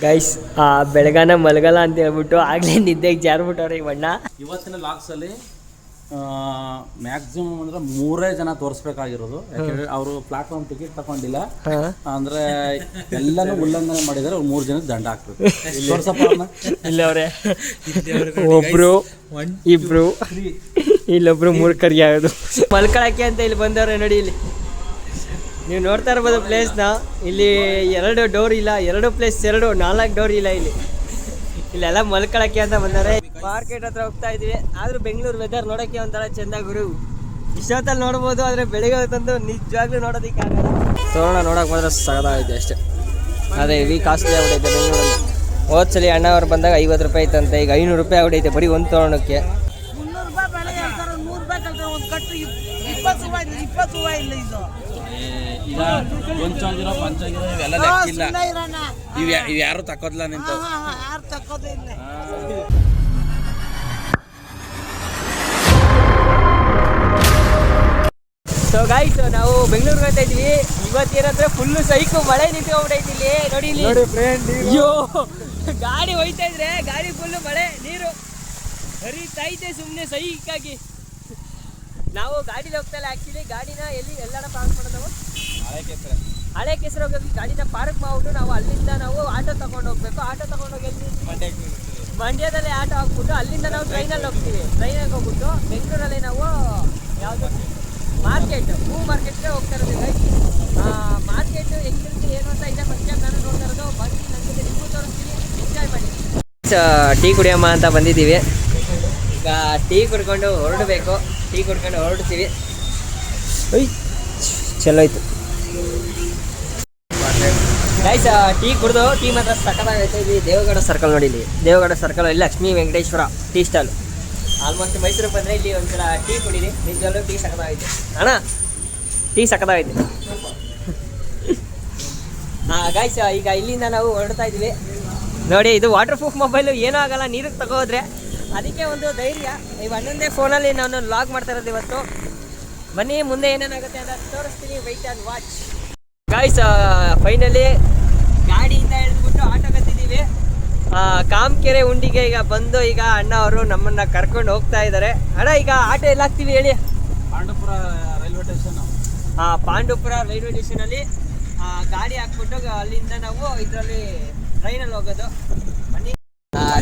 Guys ಬೆಳಗಾನ ಮಲಗಲ್ಲ ಅಂತ ಹೇಳ್ಬಿಟ್ಟು ಆಗ್ಲೇ ನಿದ್ದೆಗೆ ಜಾರ್ಬಿಟ್ಟವ್ರೆ ಇವಣ್ಣ. ಇವತ್ತಿನ ಲಾಕ್ಸಲ್ಲಿ ಮ್ಯಾಕ್ಸಿಮಮ್ ಅಂದ್ರೆ 3 ಜನ ತೋರಿಸ್ಬೇಕಾಗಿರೋದು. ಯಾಕಂದ್ರೆ ಅವರು ಪ್ಲಾಟ್ಫಾರ್ಮ್ ಟಿಕೆಟ್ ತಗೊಂಡಿಲ್ಲ ಅಂದ್ರೆ ಎಲ್ಲನೂ ಉಲ್ಲಂಘನೆ ಮಾಡಿದರೆ 3 ಜನಕ್ಕೆ ದಂಡ ಹಾಕ್ಬೇಕು. ಇಲ್ಲವ್ರೆ ಒಬ್ರು ಇಬ್ರು ಇಲ್ಲೊಬ್ರು ಮೂರ್ಖರಿಗೆ ಆಗೋದು ಮಲ್ಕೊಳಕ್ಕೆ ಅಂತ ಇಲ್ಲಿ ಬಂದವ್ರೆ ನೋಡಿ. ಇಲ್ಲಿ ನೀವು ನೋಡ್ತಾ ಇರ್ಬೋದು ಪ್ಲೇಸ್ನ. ಇಲ್ಲಿ 2 ಡೋರ್ ಇಲ್ಲ, 2 ಪ್ಲೇಸ್ 4 ಡೋರ್ ಇಲ್ಲ. ಇಲ್ಲೆಲ್ಲ ಮಲ್ಕೊಳಕ್ಕೆ ಅಂತ ಬಂದರೆ ಮಾರ್ಕೆಟ್ ಹತ್ರ ಹೋಗ್ತಾ ಇದೀವಿ. ಆದ್ರೂ ಬೆಂಗಳೂರು ವೆದರ್ ನೋಡೋಕ್ಕೆ ಒಂಥರ ಚೆಂದ ಗುರು. ಇಷ್ಟೊತ್ತಲ್ಲಿ ನೋಡ್ಬೋದು, ಆದರೆ ಬೆಳಿಗ್ಗೆ ಹೊತ್ತಂದು ನಿಜವಾಗ್ಲೂ ನೋಡೋದಕ್ಕಾಗಲ್ಲ. ತೋರಣ ನೋಡೋಕೆ ಮಾತ್ರ ಸಗದಾಗೈತೆ ಅಷ್ಟೇ. ಅದೇ ಹೆವಿ ಕಾಸ್ಟ್ಲಿ ಆಗ್ಬಿಟ್ಟೈತೆ ಬೆಂಗಳೂರಲ್ಲಿ. ಹೋದ್ಸಲಿ ಅಣ್ಣ ಅವ್ರು ಬಂದಾಗ 50 ರೂಪಾಯಿ ಇತ್ತಂತೆ, ಈಗ 500 ರೂಪಾಯಿ ಆಗ್ಬಿಟ್ಟೈತೆ ಬರೀ ಒಂದು ತೋರಣಕ್ಕೆ. ಈಗ ಕೊಂಚಾಗಿರೋ ಪಂಚಾಗಿರೋ ಇವೆಲ್ಲ ಲೆಕ್ಕಿಲ್ಲ. ಇವು ಯಾರು ತಕ್ಕೋದಿಲ್ಲ ನಿಂತು. ಸೊ ಗೈಸ್, ನಾವು ಬೆಂಗಳೂರಿಗೆ ಹೋಗ್ತಾ ಇದ್ವಿ. ಇವತ್ತೇನಂದ್ರೆ ಫುಲ್ಲು ಸೈಕು ಮಳೆ ನಿಂತ್ಕೊಂಡ್ಬಿಟ್ಟೈತಿ ಇಲ್ಲಿ ನೋಡಿ. ಇಲ್ಲಿ ಅಯ್ಯೋ ಗಾಡಿ ಹೋಯ್ತಾ ಇದ್ರೆ ಗಾಡಿ ಫುಲ್ಲು ಮಳೆ ನೀರು ಹರಿತಾ ಐತೆ ಸುಮ್ಮನೆ ಸೈಕಾಗಿ. ನಾವು ಗಾಡಿಲಿ ಹೋಗ್ತಾ ಇಲ್ಲ. ಆ್ಯಕ್ಚುಲಿ ಗಾಡಿನ ಎಲ್ಲಾರ ಪಾರ್ಕ್ ಮಾಡೋದು ನಾವು ಹಳೆ ಕೆಸರು ಹೋಗಿ ಗಾಡಿನ ಪಾರ್ಕ್ ಮಾಡ್ಬಿಟ್ಟು ನಾವು ಅಲ್ಲಿಂದ ಆಟೋ ತಗೊಂಡು ಹೋಗ್ಬೇಕು. ಆಟೋ ತಗೊಂಡೋಗಿ ಮಂಡ್ಯದಲ್ಲೇ ಆಟೋ ಹಾಕ್ಬಿಟ್ಟು ಅಲ್ಲಿಂದ ನಾವು ಟ್ರೈನಲ್ಲಿ ಹೋಗ್ತೀವಿ. ಟ್ರೈನಲ್ಲಿ ಹೋಗ್ಬಿಟ್ಟು ಬೆಂಗಳೂರಲ್ಲಿ ನಾವು ಯಾವುದು ಹೂ ಮಾರ್ಕೆಟ್ಗೆ ಹೋಗ್ತಾ ಇರೋದು. ಮಾರ್ಕೆಟ್ ಹೆಂಗಿರುತ್ತೆ ಏನು ಅಂತ ಇದೆ ಫಸ್ಟ್ ಟೈಮ್ ನಾನು ನೋಡ್ತಾ ಇರೋದು. ಬಂದು ನನಗೆ ನಿಮಗೂ ತೋರಿಸ್ತೀನಿ, ಎಂಜಾಯ್ ಮಾಡಿ. ಟೀ ಕುಡಿಯಮ್ಮ ಅಂತ ಬಂದಿದ್ದೀವಿ. ಈಗ ಟೀ ಕುಡ್ಕೊಂಡು ಹೊರಡಬೇಕು. ಟೀ ಕುಡ್ಕೊಂಡು ಹೊರಡ್ತೀವಿ. ಚಲೋ ಆಯ್ತು ಗೈಸ್. ಟೀ ಕುಡಿದು ಟೀ ಮಾತ್ರ ಸಕ್ಕತ್ತಾಗೈತೆ. ಇಲ್ಲಿ ದೇವಗಡ ಸರ್ಕಲ್ ನೋಡಿ. ಇಲ್ಲಿ ದೇವಗಡ ಸರ್ಕಲ್ ಅಲ್ಲಿ Lakshmi Venkateshwara tea stall. Almost ಮೈಸೂರಿಗೆ ಬಂದರೆ ಇಲ್ಲಿ ಒಂದ್ಸಲ ಟೀ ಕುಡೀರಿ. ನಿಜವಾಗ್ಲೂ ಟೀ ಸಕ್ಕತ್ತಾಗೈತೆ ಅಣ್ಣ. ಟೀ ಸಕ್ಕತ್ತಾಗೈತೆ. ಗೈಸ್, ಈಗ ಇಲ್ಲಿಂದ ನಾವು ಹೊರಡ್ತಾ ಇದ್ವಿ ನೋಡಿ. ಇದು ವಾಟರ್ ಪ್ರೂಫ್ ಮೊಬೈಲು, ಏನೂ ಆಗಲ್ಲ ನೀರಿಗೆ ತಗೋದ್ರೆ. ಅದಕ್ಕೆ ಒಂದು ಧೈರ್ಯ. ಇವು ಹನ್ನೊಂದೇ ಫೋನಲ್ಲಿ ನಾನು ಲಾಗ್ ಮಾಡ್ತಾ ಇರೋದು ಇವತ್ತು. ಬನ್ನಿ ಮುಂದೆ ಏನೇನಾಗುತ್ತೆ ಅಂತ ತೋರಿಸ್ತೀನಿ. Wait and watch. Guys, finally ಗಾಡಿಯಿಂದ ಎಳೆದ್ಬಿಟ್ಟು ಆಟೋ ಕತ್ತಿದ್ದೀವಿ. ಕಾಮಕೆರೆ ಉಂಡಿಗೆ ಈಗ ಬಂದು ಈಗ ಅಣ್ಣ ಅವರು ನಮ್ಮನ್ನು ಕರ್ಕೊಂಡು ಹೋಗ್ತಾ ಇದ್ದಾರೆ. ಅಣ್ಣ ಈಗ ಆಟೋ ಎಲ್ಲ ಹಾಕ್ತೀವಿ ಹೇಳಿ. Pandupura railway station. Pandupura railway ಸ್ಟೇಷನಲ್ಲಿ ಗಾಡಿ ಹಾಕ್ಬಿಟ್ಟು ಅಲ್ಲಿಂದ ನಾವು ಇದರಲ್ಲಿ ಟ್ರೈನಲ್ಲಿ ಹೋಗೋದು. ಬನ್ನಿ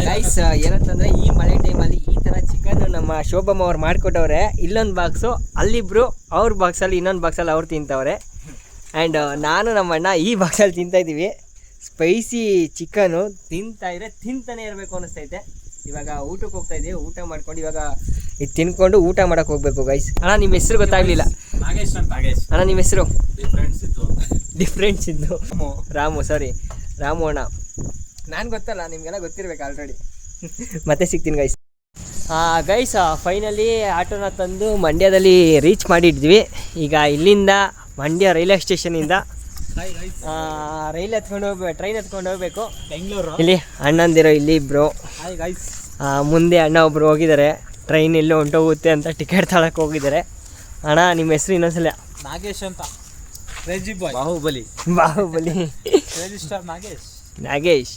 ಗೈಸ್, ಏನಂತಂದರೆ ಈ ಮಳೆ ಟೈಮಲ್ಲಿ ಈ ಥರ ಚಿಕನ್ ನಮ್ಮ ಶೋಭಮ್ಮ ಅವ್ರು ಮಾಡಿಕೊಟ್ಟವ್ರೆ. ಇಲ್ಲೊಂದು ಬಾಕ್ಸು ಅಲ್ಲಿಬ್ರು, ಅವ್ರ ಬಾಕ್ಸಲ್ಲಿ ಇನ್ನೊಂದು ಬಾಕ್ಸಲ್ಲಿ ಅವ್ರು ತಿಂತವ್ರೆ. ಆ್ಯಂಡ್ ನಾನು ನಮ್ಮ ಅಣ್ಣ ಈ ಬಾಕ್ಸಲ್ಲಿ ತಿಂತಾಯಿದ್ದೀವಿ. ಸ್ಪೈಸಿ ಚಿಕನು ತಿಂತಾನೆ ಇರಬೇಕು ಅನ್ನಿಸ್ತೈತೆ. ಇವಾಗ ಊಟಕ್ಕೆ ಹೋಗ್ತಾ ಇದ್ದೀವಿ. ಊಟ ಮಾಡ್ಕೊಂಡು ಇವಾಗ ಇದು ತಿನ್ಕೊಂಡು ಊಟ ಮಾಡೋಕ್ಕೆ ಹೋಗ್ಬೇಕು ಗೈಸ್. ಅಣ್ಣ ನಿಮ್ಮ ಹೆಸರು ಗೊತ್ತಾಗಲಿಲ್ಲ. ನಾಗೇಶ್ ಅಂತ. ಅಣ್ಣ ನಿಮ್ಮ ಹೆಸರು? ಡಿಫ್ರೆಂಟ್ಸ್ ಇದ್ದು ರಾಮು. ಸಾರಿ ರಾಮು ಅಣ್ಣ. ನಾನು ಗೊತ್ತಲ್ಲ, ನಿಮಗೆಲ್ಲ ಗೊತ್ತಿರ್ಬೇಕು ಆಲ್ರೆಡಿ. ಮತ್ತೆ ಸಿಗ್ತೀನಿ ಗೈಸ್. ಗೈಸ್, ಫೈನಲಿ ಆಟೋನ ತಂದು ಮಂಡ್ಯದಲ್ಲಿ ರೀಚ್ ಮಾಡಿದ್ವಿ. ಈಗ ಇಲ್ಲಿಂದ ಮಂಡ್ಯ ರೈಲ್ವೆ ಸ್ಟೇಷನಿಂದ ಟ್ರೈನ್ ಎತ್ಕೊಂಡು ಹೋಗ್ಬೇಕು ಬೆಂಗಳೂರು. ಇಲ್ಲಿ ಅಣ್ಣಂದಿರೋ ಇಲ್ಲಿ ಇಬ್ಬರು. ಮುಂದೆ ಅಣ್ಣ ಒಬ್ರು ಹೋಗಿದ್ದಾರೆ. ಟ್ರೈನ್ ಎಲ್ಲೋ ಹೊಂಟೋಗುತ್ತೆ ಅಂತ ಟಿಕೆಟ್ ತಗೊಳಕ್ಕೆ ಹೋಗಿದ್ದಾರೆ. ಅಣ್ಣ ನಿಮ್ಮ ಹೆಸರು ಇನ್ನೊಂದ್ಸಲ? ನಾಗೇಶ್ ಅಂತ. ಬಾಹುಬಲಿ ರಿಜಿಸ್ಟರ್ ನಾಗೇಶ್.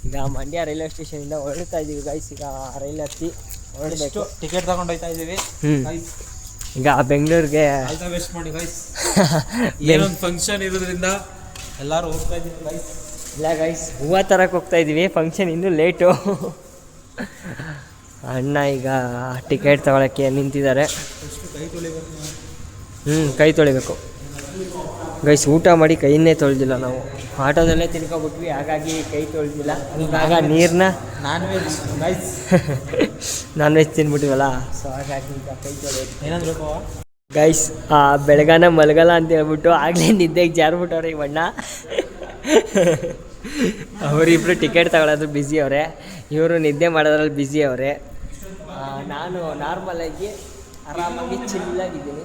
ಈಗ ಮಂಡ್ಯ ರೈಲ್ವೆ ಸ್ಟೇಷನಿಂದ ಹೊರಡ್ತಾ ಇದ್ದೀವಿ ಗೈಸ್. ಈಗ ರೈಲ್ ಹತ್ತಿ ಹೊರಡಬೇಕು. ಟಿಕೆಟ್ ತಗೊಂಡು ಹೋಗ್ತಾ ಇದ್ದೀವಿ. ಈಗ ಬೆಂಗಳೂರಿಗೆ ವೇಸ್ಟ್ ಮಾಡಿ ಗೈಸ್. ಏನೊಂದು ಫಂಕ್ಷನ್ ಇರೋದ್ರಿಂದ ಎಲ್ಲರೂ ಹೋಗ್ತಾ ಇದ್ದೀವಿ ಗೈಸ್. ಇಲ್ಲ ಗೈಸ್, ಹೂವು ತರಕ್ಕೆ ಹೋಗ್ತಾ ಇದ್ದೀವಿ. ಫಂಕ್ಷನ್ ಇನ್ನೂ ಲೇಟು. ಅಣ್ಣ ಈಗ ಟಿಕೆಟ್ ತಗೊಳಕ್ಕೆ ನಿಂತಿದ್ದಾರೆ. ಕೈ ತೊಳಿಬೇಕು ಗೈಸ್. ಊಟ ಮಾಡಿ ಕೈಯನ್ನೇ ತೊಳೆದಿಲ್ಲ ನಾವು. ಆಟೋದಲ್ಲೇ ತಿನ್ಕೊಬಿಟ್ವಿ, ಹಾಗಾಗಿ ಕೈ ತೊಳೆದಿಲ್ಲ. ಇವಾಗ ನೀರನ್ನ ನಾನ್ ವೆಜ್ ತಿನ್ಬಿಟ್ಟಿವಲ್ಲ, ಸೊ ಹಾಗಾಗಿ ಈಗ ಕೈ ತೊಳೆಯೋದು. ಏನಂದ್ರೆ ಗೈಸ್, ಬೆಳಗಾನ ಮಲಗಲ್ಲ ಅಂತ ಹೇಳ್ಬಿಟ್ಟು ಆಗಲೇ ನಿದ್ದೆಗೆ ಜಾರ್ಬಿಟ್ಟವ್ರೆ ಇವಣ್ಣ. ಅವರಿಬ್ಬರು ಟಿಕೆಟ್ ತಗೊಳ್ಳೋದು ಬ್ಯುಸಿ ಅವರೇ, ಇವರು ನಿದ್ದೆ ಮಾಡೋದ್ರಲ್ಲಿ ಬ್ಯುಸಿ ಅವರೇ. ನಾನು ನಾರ್ಮಲಾಗಿ ಆರಾಮಾಗಿ ಚಿಲ್ಲಾಗಿದ್ದೀನಿ.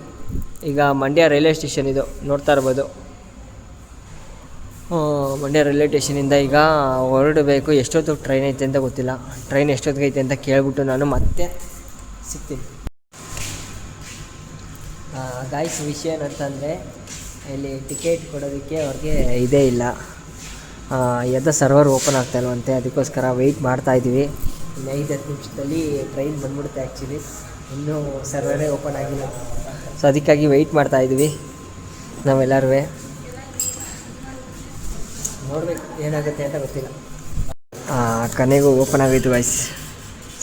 ಈಗ ಮಂಡ್ಯ ರೈಲ್ವೆ ಸ್ಟೇಷನ್ ಇದು ನೋಡ್ತಾ ಇರ್ಬೋದು. ಮಂಡ್ಯ ರೈಲ್ವೆ ಸ್ಟೇಷನಿಂದ ಈಗ ಹೊರಡಬೇಕು. ಎಷ್ಟೊತ್ತಿಗೆ ಟ್ರೈನ್ ಐತೆ ಅಂತ ಗೊತ್ತಿಲ್ಲ. ಟ್ರೈನ್ ಎಷ್ಟೊತ್ತಿಗೆ ಐತೆ ಅಂತ ಕೇಳ್ಬಿಟ್ಟು ನಾನು ಮತ್ತೆ ಸಿಗ್ತೀನಿ. ಗಾಯ್ಸ್, ವಿಷಯ ಏನಂತಂದರೆ ಇಲ್ಲಿ ಟಿಕೆಟ್ ಕೊಡೋದಕ್ಕೆ ಅವ್ರಿಗೆ ಇದೇ ಇಲ್ಲ. ಎದ್ದ ಸರ್ವರ್ ಓಪನ್ ಆಗ್ತಾ ಇಲ್ವಂತೆ, ಅದಕ್ಕೋಸ್ಕರ ವೆಯ್ಟ್ ಮಾಡ್ತಾ ಇದ್ದೀವಿ. ಇನ್ನು 5-10 ನಿಮಿಷದಲ್ಲಿ ಟ್ರೈನ್ ಬಂದ್ಬಿಡುತ್ತೆ. ಆ್ಯಕ್ಚುಲಿ ಇನ್ನೂ ಸರ್ವರೇ ಓಪನ್ ಆಗಿಲ್ಲ, ಸೊ ಅದಕ್ಕಾಗಿ ವೆಯ್ಟ್ ಮಾಡ್ತಾ ಇದ್ದೀವಿ ನಾವೆಲ್ಲರೂ. ನೋಡ್ಬೇಕು ಏನಾಗುತ್ತೆ ಅಂತ ಗೊತ್ತಿಲ್ಲ. ಕೊನೆಗೂ ಓಪನ್ ಆಗೋಯ್ತು ಗೈಸ್.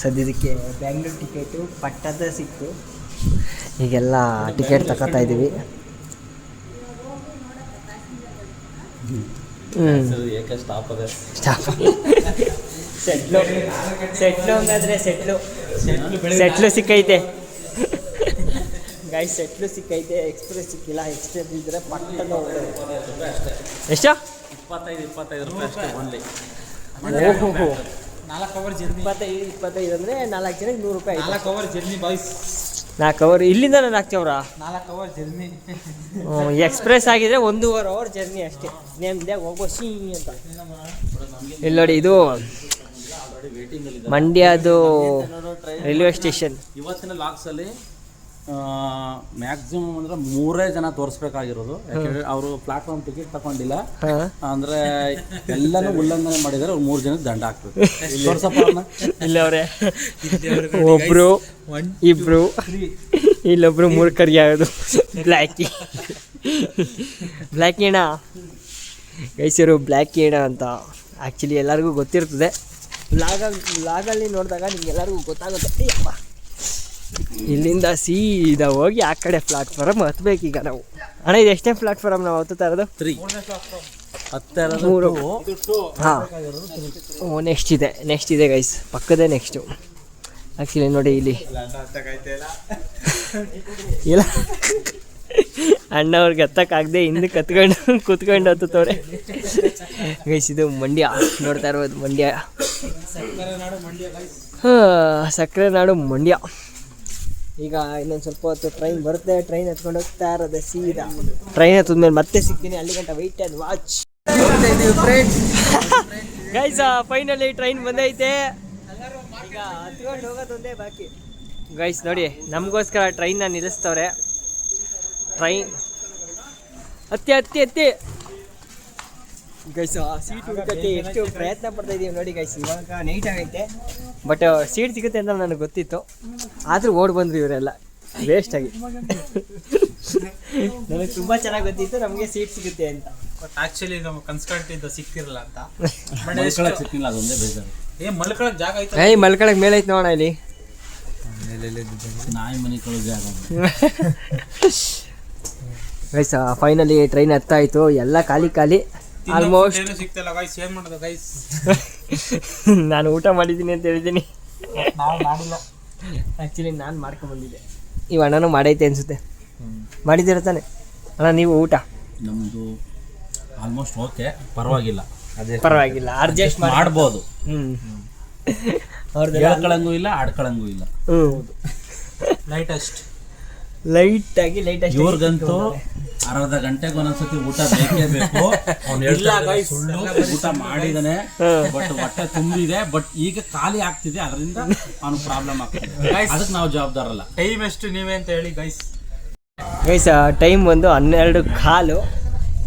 ಸದ್ಯದಕ್ಕೆ ಬ್ಯಾಂಗ್ಳೂರು ಟಿಕೆಟು ಪಟ್ಟದ ಸಿಕ್ತು. ಈಗೆಲ್ಲ ಟಿಕೆಟ್ ತಗೋತಾ ಇದ್ದೀವಿ. ಸ್ಟಾಪ್ ಸೆಟ್ಲು ಹಂಗಾದ್ರೆ ಸೆಟ್ಲು ಸಿಕ್ಕೈತೆ ಗೈಸ್, ಸೆಟ್ಲು ಸಿಕ್ಕೈತೆ. ಎಕ್ಸ್ಪ್ರೆಸ್ ಸಿಕ್ಕಿಲ್ಲ. ಎಕ್ಸ್ಪ್ರೆಸ್ ಇದ್ದರೆ ಪಟ್ಟದ ಎಷ್ಟು 25 ರೂಪಾಯಿ ಅಷ್ಟೇ ಓನ್ಲಿ. ಓಹೋ 4 ಅವರ್ ಜರ್ನಿ. 25 ಅಂದರೆ 4 ಜನಕ್ಕೆ 100 ರೂಪಾಯಿ. 4 ಅವರ್ ಜರ್ನಿ ಬಾಯ್ಸ್. 4 ಅವರ್ ಇಲ್ಲಿಂದ 4 ಅವರ 4 ಅವರ್ ಜರ್ನಿ. ಎಕ್ಸ್ಪ್ರೆಸ್ ಆಗಿದ್ರೆ 1.5 ಅವರ್ ಜರ್ನಿ ಅಷ್ಟೇ. ನೇಮ್ದೆ ಹೋಗೋ ಸಿ ಅಂತ. ಇಲ್ಲಿ ನೋಡಿ, ಇದು ಮಂಡ್ಯದು ರೈಲ್ವೆ ಸ್ಟೇಷನ್. ಇವತ್ತಿನ ಲಾಕ್ಸಲ್ಲಿ ಮ್ಯಾಕ್ಸಿಮಮ್ ಅಂದ್ರೆ 3 ಜನ ತೋರಿಸ್ಬೇಕಾಗಿರೋದು. ಯಾಕಂದ್ರೆ ಅವರು ಪ್ಲಾಟ್ಫಾರ್ಮ್ ಟಿಕೆಟ್ ತಗೊಂಡಿಲ್ಲ ಅಂದ್ರೆ ಎಲ್ಲನೂ ಉಲ್ಲಂಘನೆ ಮಾಡಿದರೆ 3 ಜನಕ್ಕೆ ದಂಡ ಆಗ್ತದೆ. ತೋರ್ಸಪ್ಪ ಇಲ್ಲಿ ಅವರೇ ಒಬ್ರು ಇಬ್ರು, ಇಲ್ಲೊಬ್ರು ಮೂರ್ಖರಿಗೆ ಆಗೋದು ಬ್ಲ್ಯಾಕ್ ಏಣ ಗೈಸರು. ಬ್ಲ್ಯಾಕ್ ಏಣ ಅಂತ ಆ್ಯಕ್ಚುಲಿ ಎಲ್ಲರಿಗೂ ಗೊತ್ತಿರ್ತದೆ. ಲಾಗಲ್ಲಿ ನೋಡಿದಾಗ ನಿಮ್ಗೆಲ್ಲರಿಗೂ ಗೊತ್ತಾಗುತ್ತೆ. ಅಪ್ಪ ಇಲ್ಲಿಂದ ಸೀದಾ ಹೋಗಿ ಆ ಕಡೆ ಪ್ಲಾಟ್ಫಾರಮ್ ಹತ್ಬೇಕೀಗ ನಾವು. ಅಣ್ಣ ಇದು ಎಷ್ಟೇ ಪ್ಲಾಟ್ಫಾರಮ್ ನಾವು ಹತ್ತುತ್ತಾ ಇರೋದು? 3. ಹಾಂ, ನೆಕ್ಸ್ಟ್ ಇದೆ ಗೈಸ್, ಪಕ್ಕದೇ ನೆಕ್ಸ್ಟು. ಆ್ಯಕ್ಚುಲಿ ನೋಡಿ ಇಲ್ಲಿ ಇಲ್ಲ ಅಣ್ಣವ್ರಿಗೆ ಹತ್ತಕ್ಕಾಗದೆ ಹಿಂದಕ್ಕೆ ಕೂತ್ಕೊಂಡು ಹತ್ತುತ್ತವ್ರೆ ಗೈಸ್. ಇದು ಮಂಡ್ಯ ನೋಡ್ತಾ ಇರ್ಬೋದು, ಮಂಡ್ಯ. ಸಕ್ಕರೆ ನಾಡು ಮಂಡ್ಯ. ಈಗ ಇನ್ನೊಂದು ಸ್ವಲ್ಪ ಹೊತ್ತು ಟ್ರೈನ್ ಬರುತ್ತೆ. ಟ್ರೈನ್ ಹತ್ಕೊಂಡು ಹೋಗ್ತಾ ಇರೋದೆ ಸೀದಾ. ಟ್ರೈನ್ ಹತ್ತಿದ್ಮೇಲೆ ಮತ್ತೆ ಸಿಗ್ತೀನಿ. ಅಲ್ಲಿ ಗಂಟ wait and watch. Guys finally train ಬಂದೈತೆ. ಈಗ ಹತ್ಕೊಂಡು ಹೋಗೋದೊಂದೇ ಬಾಕಿ ಗೈಸ್. ನೋಡಿ ನಮಗೋಸ್ಕರ ಟ್ರೈನ್ನ ನಿಲ್ಲಿಸ್ತವ್ರೆ. ಟ್ರೈನ್ ಹತ್ತಿ ಗೈಸ್. ಸೀಟ್ ಹುಡುಕಕ್ಕೆ ಎಷ್ಟು ಪ್ರಯತ್ನ ಪಡ್ತಾ ಇದ್ದೀವಿ ನೋಡಿ ಗೈಸ್. ಇವಾಗ ನೈಟ್ ಆಗೈತೆ, ಬಟ್ ಸೀಟ್ ಸಿಗುತ್ತೆ ಅಂತ ನನಗೆ ಗೊತ್ತಿತ್ತು. ಆದರೂ ಓಡ್ ಬಂದ್ರಿ ಇವರೆಲ್ಲ ವೇಸ್ಟಾಗಿ. ನನಗೆ ತುಂಬ ಚೆನ್ನಾಗಿ ಗೊತ್ತಿತ್ತು ನಮಗೆ ಸೀಟ್ ಸಿಗುತ್ತೆ ಅಂತ. ಬಟ್ ಆ್ಯಕ್ಚುಲಿ ನಮ್ಮ ಕನ್ಸ್ಕಂಟಿಂದ ಸಿಕ್ತಿರಲ್ಲ ಅಂತ. ಸಿಕ್ಕಿಲ್ಲ, ಅದೊಂದೇ ಬೇಜಾರು. ಮಲ್ಕೊಳಕ್ ಜಾಗ ಐತೆ. ಮಲ್ಕೊಳಕ್ ಮೇಲೆ ಐತೆ ನೋಡೋಣ. ಇಲ್ಲಿ ನಾಯಿ ಮನೆ ಕಳು ಜಾಗ ಗೈಸ್. Finally train ಹತ್ತಾಯಿತು. ಎಲ್ಲ ಖಾಲಿ ಆಲ್ಮೋಸ್ಟ್. ಸಿಗ್ತಿಲ್ಲ ಗೈಸ್, ಏನು ಮಾಡೋದು ಗೈಸ್? ನಾನು ಊಟ ಮಾಡಿದ್ದೀನಿ ಅಂತ ಹೇಳಿದ್ದೀನಿ. ನಾವು ಮಾಡಿಲ್ಲ ಆ್ಯಕ್ಚುಲಿ ನಾನು ಮಾಡ್ಕೊಂಡ್ಬಂದಿದ್ದೆ. ಇವು ಅಣ್ಣನೂ ಮಾಡೈತೆ ಅನಿಸುತ್ತೆ. ಮಾಡಿದ್ದೀರ ತಾನೆ ಅಣ್ಣ ನೀವು ಊಟ? ನಮ್ಮದು ಆಲ್ಮೋಸ್ಟ್ ಓಕೆ, ಪರವಾಗಿಲ್ಲ ಅಡ್ಜಸ್ಟ್ ಮಾಡ್ಬೋದು. ಅವ್ರದ್ದು ಹೇಳ್ಕೊಳಂಗೂ ಇಲ್ಲ, ಆಡ್ಕೊಳಂಗೂ ಇಲ್ಲ. ಲೈಟಾಗಿ ಇವ್ರಿಗಂತೂ ಅರ್ಧ ಗಂಟೆಗೆ ಒಂದೊಂದ್ಸತಿ ಊಟ ಬೇಕೇ ಬೇಕು. ಸುಳ್ಳು ಊಟ ಮಾಡಿದಾನೆ, ಬಟ್ ಹೊಟ್ಟೆ ತುಂಬಿದೆ, ಬಟ್ ಈಗ ಖಾಲಿ ಆಗ್ತಿದೆ. ಅದರಿಂದ ಅವ್ನು ಪ್ರಾಬ್ಲಮ್ ಆಗ್ತಿದೆ. ಅದಕ್ಕೆ ನಾವು ಜವಾಬ್ದಾರಲ್ಲ. ಟೈಮ್ ಎಷ್ಟು ನೀವೇ ಅಂತ ಹೇಳಿ ಗೈಸ್. ಟೈಮ್ ಒಂದು 12:15.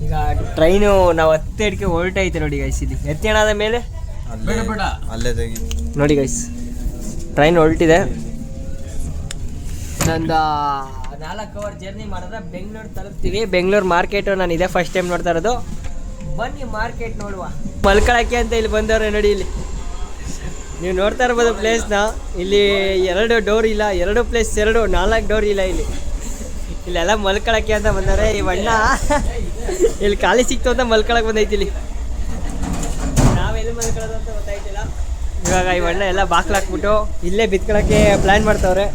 ಈಗ ಟ್ರೈನು ನಾವು 10 ಹೊರಟೈತೆ ನೋಡಿ ಗೈಸ್. ಇಲ್ಲಿ ಎತ್ತೇಣಾದ ಮೇಲೆ ಬೇಡ ಅಲ್ಲೇ ತೆಗಿ ನೋಡಿ ಗೈಸ್. ಟ್ರೈನ್ ಹೊರಟಿದೆ. ನಂದು 4 ಅವರ್ ಜರ್ನಿ ಮಾಡಿದ್ರೆ ಬೆಂಗಳೂರು ತಲುಪ್ತೀವಿ. ಬೆಂಗಳೂರು ಮಾರ್ಕೆಟು ನಾನು ಇದೇ ಫಸ್ಟ್ ಟೈಮ್ ನೋಡ್ತಾ ಇರೋದು. ಬನ್ನಿ ಮಾರ್ಕೆಟ್ ನೋಡುವ. ಮಲ್ಕೊಳಕ್ಕೆ ಅಂತ ಇಲ್ಲಿ ಬಂದವ್ರೆ ನೋಡಿ. ಇಲ್ಲಿ ನೀವು ನೋಡ್ತಾ ಇರ್ಬೋದು ಪ್ಲೇಸ್ನ. ಇಲ್ಲಿ 2 ಡೋರ್ ಇಲ್ಲ, 2 ಪ್ಲೇಸ್ 4 ಡೋರ್ ಇಲ್ಲ. ಇಲ್ಲೆಲ್ಲ ಮಲ್ಕೊಳಕ್ಕೆ ಅಂತ ಬಂದವ್ರೆ. ಈ ಬಣ್ಣ ಇಲ್ಲಿ ಖಾಲಿ ಸಿಕ್ತು ಅಂತ ಮಲ್ಕೊಳಕ್ಕೆ ಬಂದೈತಿ. ಇಲ್ಲಿ ನಾವೆಲ್ಲಿ ಮಲ್ಕೊಳ್ಳೋದು ಅಂತ ಗೊತ್ತಾಯ್ತಿಲ್ಲ. ಇವಾಗ ಈ ಬಣ್ಣ ಎಲ್ಲ ಬಾಕ್ಲಾಕ್ಬಿಟ್ಟು ಇಲ್ಲೇ ಬಿತ್ಕೊಳಕ್ಕೆ ಪ್ಲ್ಯಾನ್ ಮಾಡ್ತವ್ರೆ.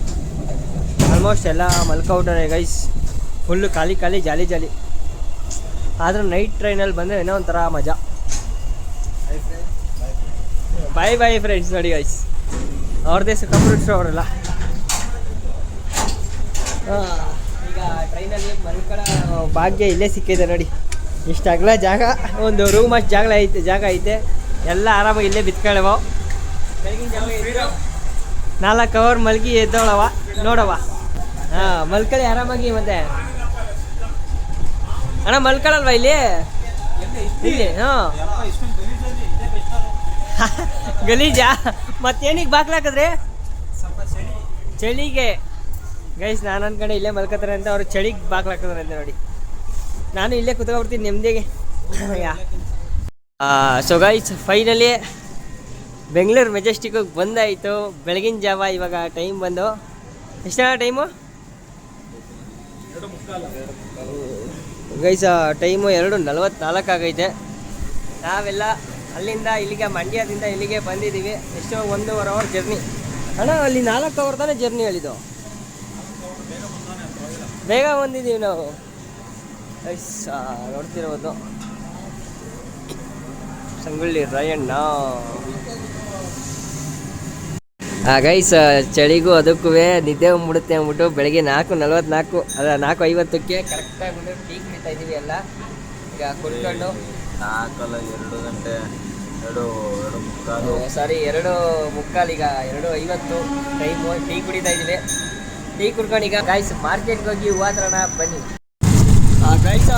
ಆಲ್ಮೋಸ್ಟ್ ಎಲ್ಲ ಮಲ್ಕೌಟ್ರೆ ಗೈಸ್. ಫುಲ್ಲು ಖಾಲಿ ಜಾಲಿ. ಆದರೂ ನೈಟ್ ಟ್ರೈನಲ್ಲಿ ಬಂದರೆ ಏನೋ ಒಂಥರ ಮಜಾ. Bye friends. ನೋಡಿ ಗೈಸ್, ಅವ್ರದ್ದೇ ಸುಖಪುರುಷರು ಅವರೆಲ್ಲ. ಈಗ ಟ್ರೈನಲ್ಲಿ ಮಲ್ಕೊಳ್ಳೋ ಭಾಗ್ಯ ಇಲ್ಲೇ ಸಿಕ್ಕಿದೆ ನೋಡಿ. ಇಷ್ಟು ಅಗಲ ಜಾಗ, ಒಂದು ರೂಮ್ ಅಷ್ಟು ಜಾಗ ಐತೆ. ಎಲ್ಲ ಆರಾಮಾಗಿ ಇಲ್ಲೇ ಬಿತ್ಕೊಳ್ಳವ. ಬೆಳಗಿನ ಜಾಗ 4 ಅವರ್ ಮಲ್ಗಿ ಎದ್ದೋಳವ ನೋಡವ. ಮಲ್ಕಳಿ ಆರಾಮಾಗಿ. ಮತ್ತೆ ಅಣ್ಣ ಮಲ್ಕೊಳಲ್ವಾ ಇಲ್ಲಿ? ಹಾಂ ಗಲೀಜಾ ಮತ್ತೇನಿಗೆ ಬಾಕ್ಲಾಕಿದ್ರೆ ಚಳಿಗೆ ಗೈಸ್. ನಾನು ಅನ್ಕೊಂಡೆ ಇಲ್ಲೇ ಮಲ್ಕೋತಾರೆ ಅಂತ, ಅವ್ರು ಚಳಿಗೆ ಬಾಕ್ಲಾಕಿದ್ರೆ ಅಂತ ನೋಡಿ. ನಾನು ಇಲ್ಲೇ ಕುತ್ಕೊಬಿಡ್ತೀನಿ ನೆಮ್ಮದಿಗೆ. ಸೊ ಗೈಸ್, ಫೈನಲಿ ಬೆಂಗಳೂರು ಮೆಜೆಸ್ಟಿಕ್ಕಿಗೆ ಬಂದಾಯಿತು ಬೆಳಗಿನ ಜಾವ. ಇವಾಗ ಟೈಮ್ ಬಂದು ಎಷ್ಟೇ ಟೈಮು ಗೈಸ್? ಟೈಮು 2:44 ಆಗೈತೆ. ನಾವೆಲ್ಲ ಅಲ್ಲಿಂದ ಇಲ್ಲಿಗೆ, ಮಂಡ್ಯದಿಂದ ಇಲ್ಲಿಗೆ ಬಂದಿದ್ದೀವಿ. ಎಷ್ಟೋ 1.5 ಅವರ್ ಜರ್ನಿ. ಅಣ್ಣ ಅಲ್ಲಿ 4 ಅವರ್ ತಾನೇ ಜರ್ನಿ ಹೇಳಿದ್ದು. ಬೇಗ ಬಂದಿದ್ದೀವಿ ನಾವು ಗೈಸ್. ನೋಡ್ತಿರ್ಬೋದು ಸಂಗೊಳ್ಳಿ ರಾಯಣ್ಣ. ಗೈಸ್, ಚಳಿಗೂ ಅದಕ್ಕೂ ನಿದ್ದೆ ಬಂದ್ಬಿಡುತ್ತೆ ಅಂದ್ಬಿಟ್ಟು ಬೆಳಗ್ಗೆ 4:44 ಅಲ್ಲ 4:50ಕ್ಕೆ ಕರೆಕ್ಟಾಗಿ ಬಂದು ಟೀ ಕುಡಿತಾ ಇದ್ದೀವಿ ಎಲ್ಲ. ಈಗ ಕುಡ್ಕೊಂಡು 2 ಗಂಟೆ 2:45 ಸಾರಿ 2:45 ಈಗ 2:50 ಟೈಮು. ಟೀ ಕುಡಿತಾ ಇದ್ದೀವಿ. ಟೀ ಕುಡ್ಕೊಂಡು ಈಗ ಗೈಸ್ ಮಾರ್ಕೆಟ್ಗೆ ಹೋಗಿ ಹೂವು ತರೋಣ ಬನ್ನಿ. ಗೈಸ್,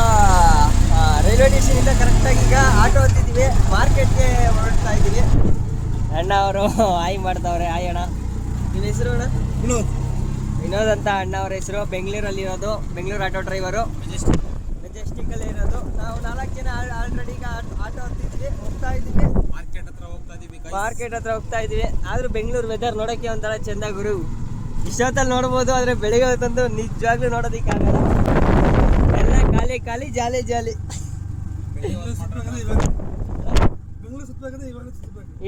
ರೈಲ್ವೆ ಸ್ಟೇಷನಿಂದ ಕರೆಕ್ಟಾಗಿ ಈಗ ಆಟೋ ಹತ್ತಿದ್ದೀವಿ, ಮಾರ್ಕೆಟ್ಗೆ ಹೊರಡ್ತಾ ಇದ್ದೀವಿ. ಅಣ್ಣ ಅವರು ಆಯ್ ಮಾಡ್ತಾವ್ರೆ. ಆಯ್ ಅಣ್ಣ, ನಿಮ್ಮ ಹೆಸರು ಅಣ್ಣ? ವಿನೋದ್ ಅಂತ ಅಣ್ಣ ಅವ್ರ ಹೆಸರು. ಬೆಂಗಳೂರಲ್ಲಿರೋದು, ಬೆಂಗಳೂರು ಆಟೋ ಡ್ರೈವರು, ಮೆಜೆಸ್ಟಿಕಲ್ಲಿ ಇರೋದು. ನಾವು 4 ಜನ ಆಲ್ರೆಡಿ ಈಗ ಆಟೋ ಹತ್ತಿದ್ವಿ, ಹೋಗ್ತಾ ಇದ್ದೀವಿ. ಮಾರ್ಕೆಟ್ ಹತ್ರ ಹೋಗ್ತಾ ಇದ್ದೀವಿ. ಆದರೂ ಬೆಂಗಳೂರು ವೆದರ್ ನೋಡೋಕ್ಕೆ ಒಂಥರ ಚೆಂದ ಗುರು. ಇಷ್ಟೊತ್ತಲ್ಲಿ ನೋಡ್ಬೋದು, ಆದರೆ ಬೆಳಿಗ್ಗೆ ಹೊತ್ತಂದು ನಿಜವಾಗ್ಲೂ ನೋಡೋದಕ್ಕಾಗಲ್ಲ. ಎಲ್ಲ ಖಾಲಿ ಖಾಲಿ, ಜಾಲಿ ಜಾಲಿ.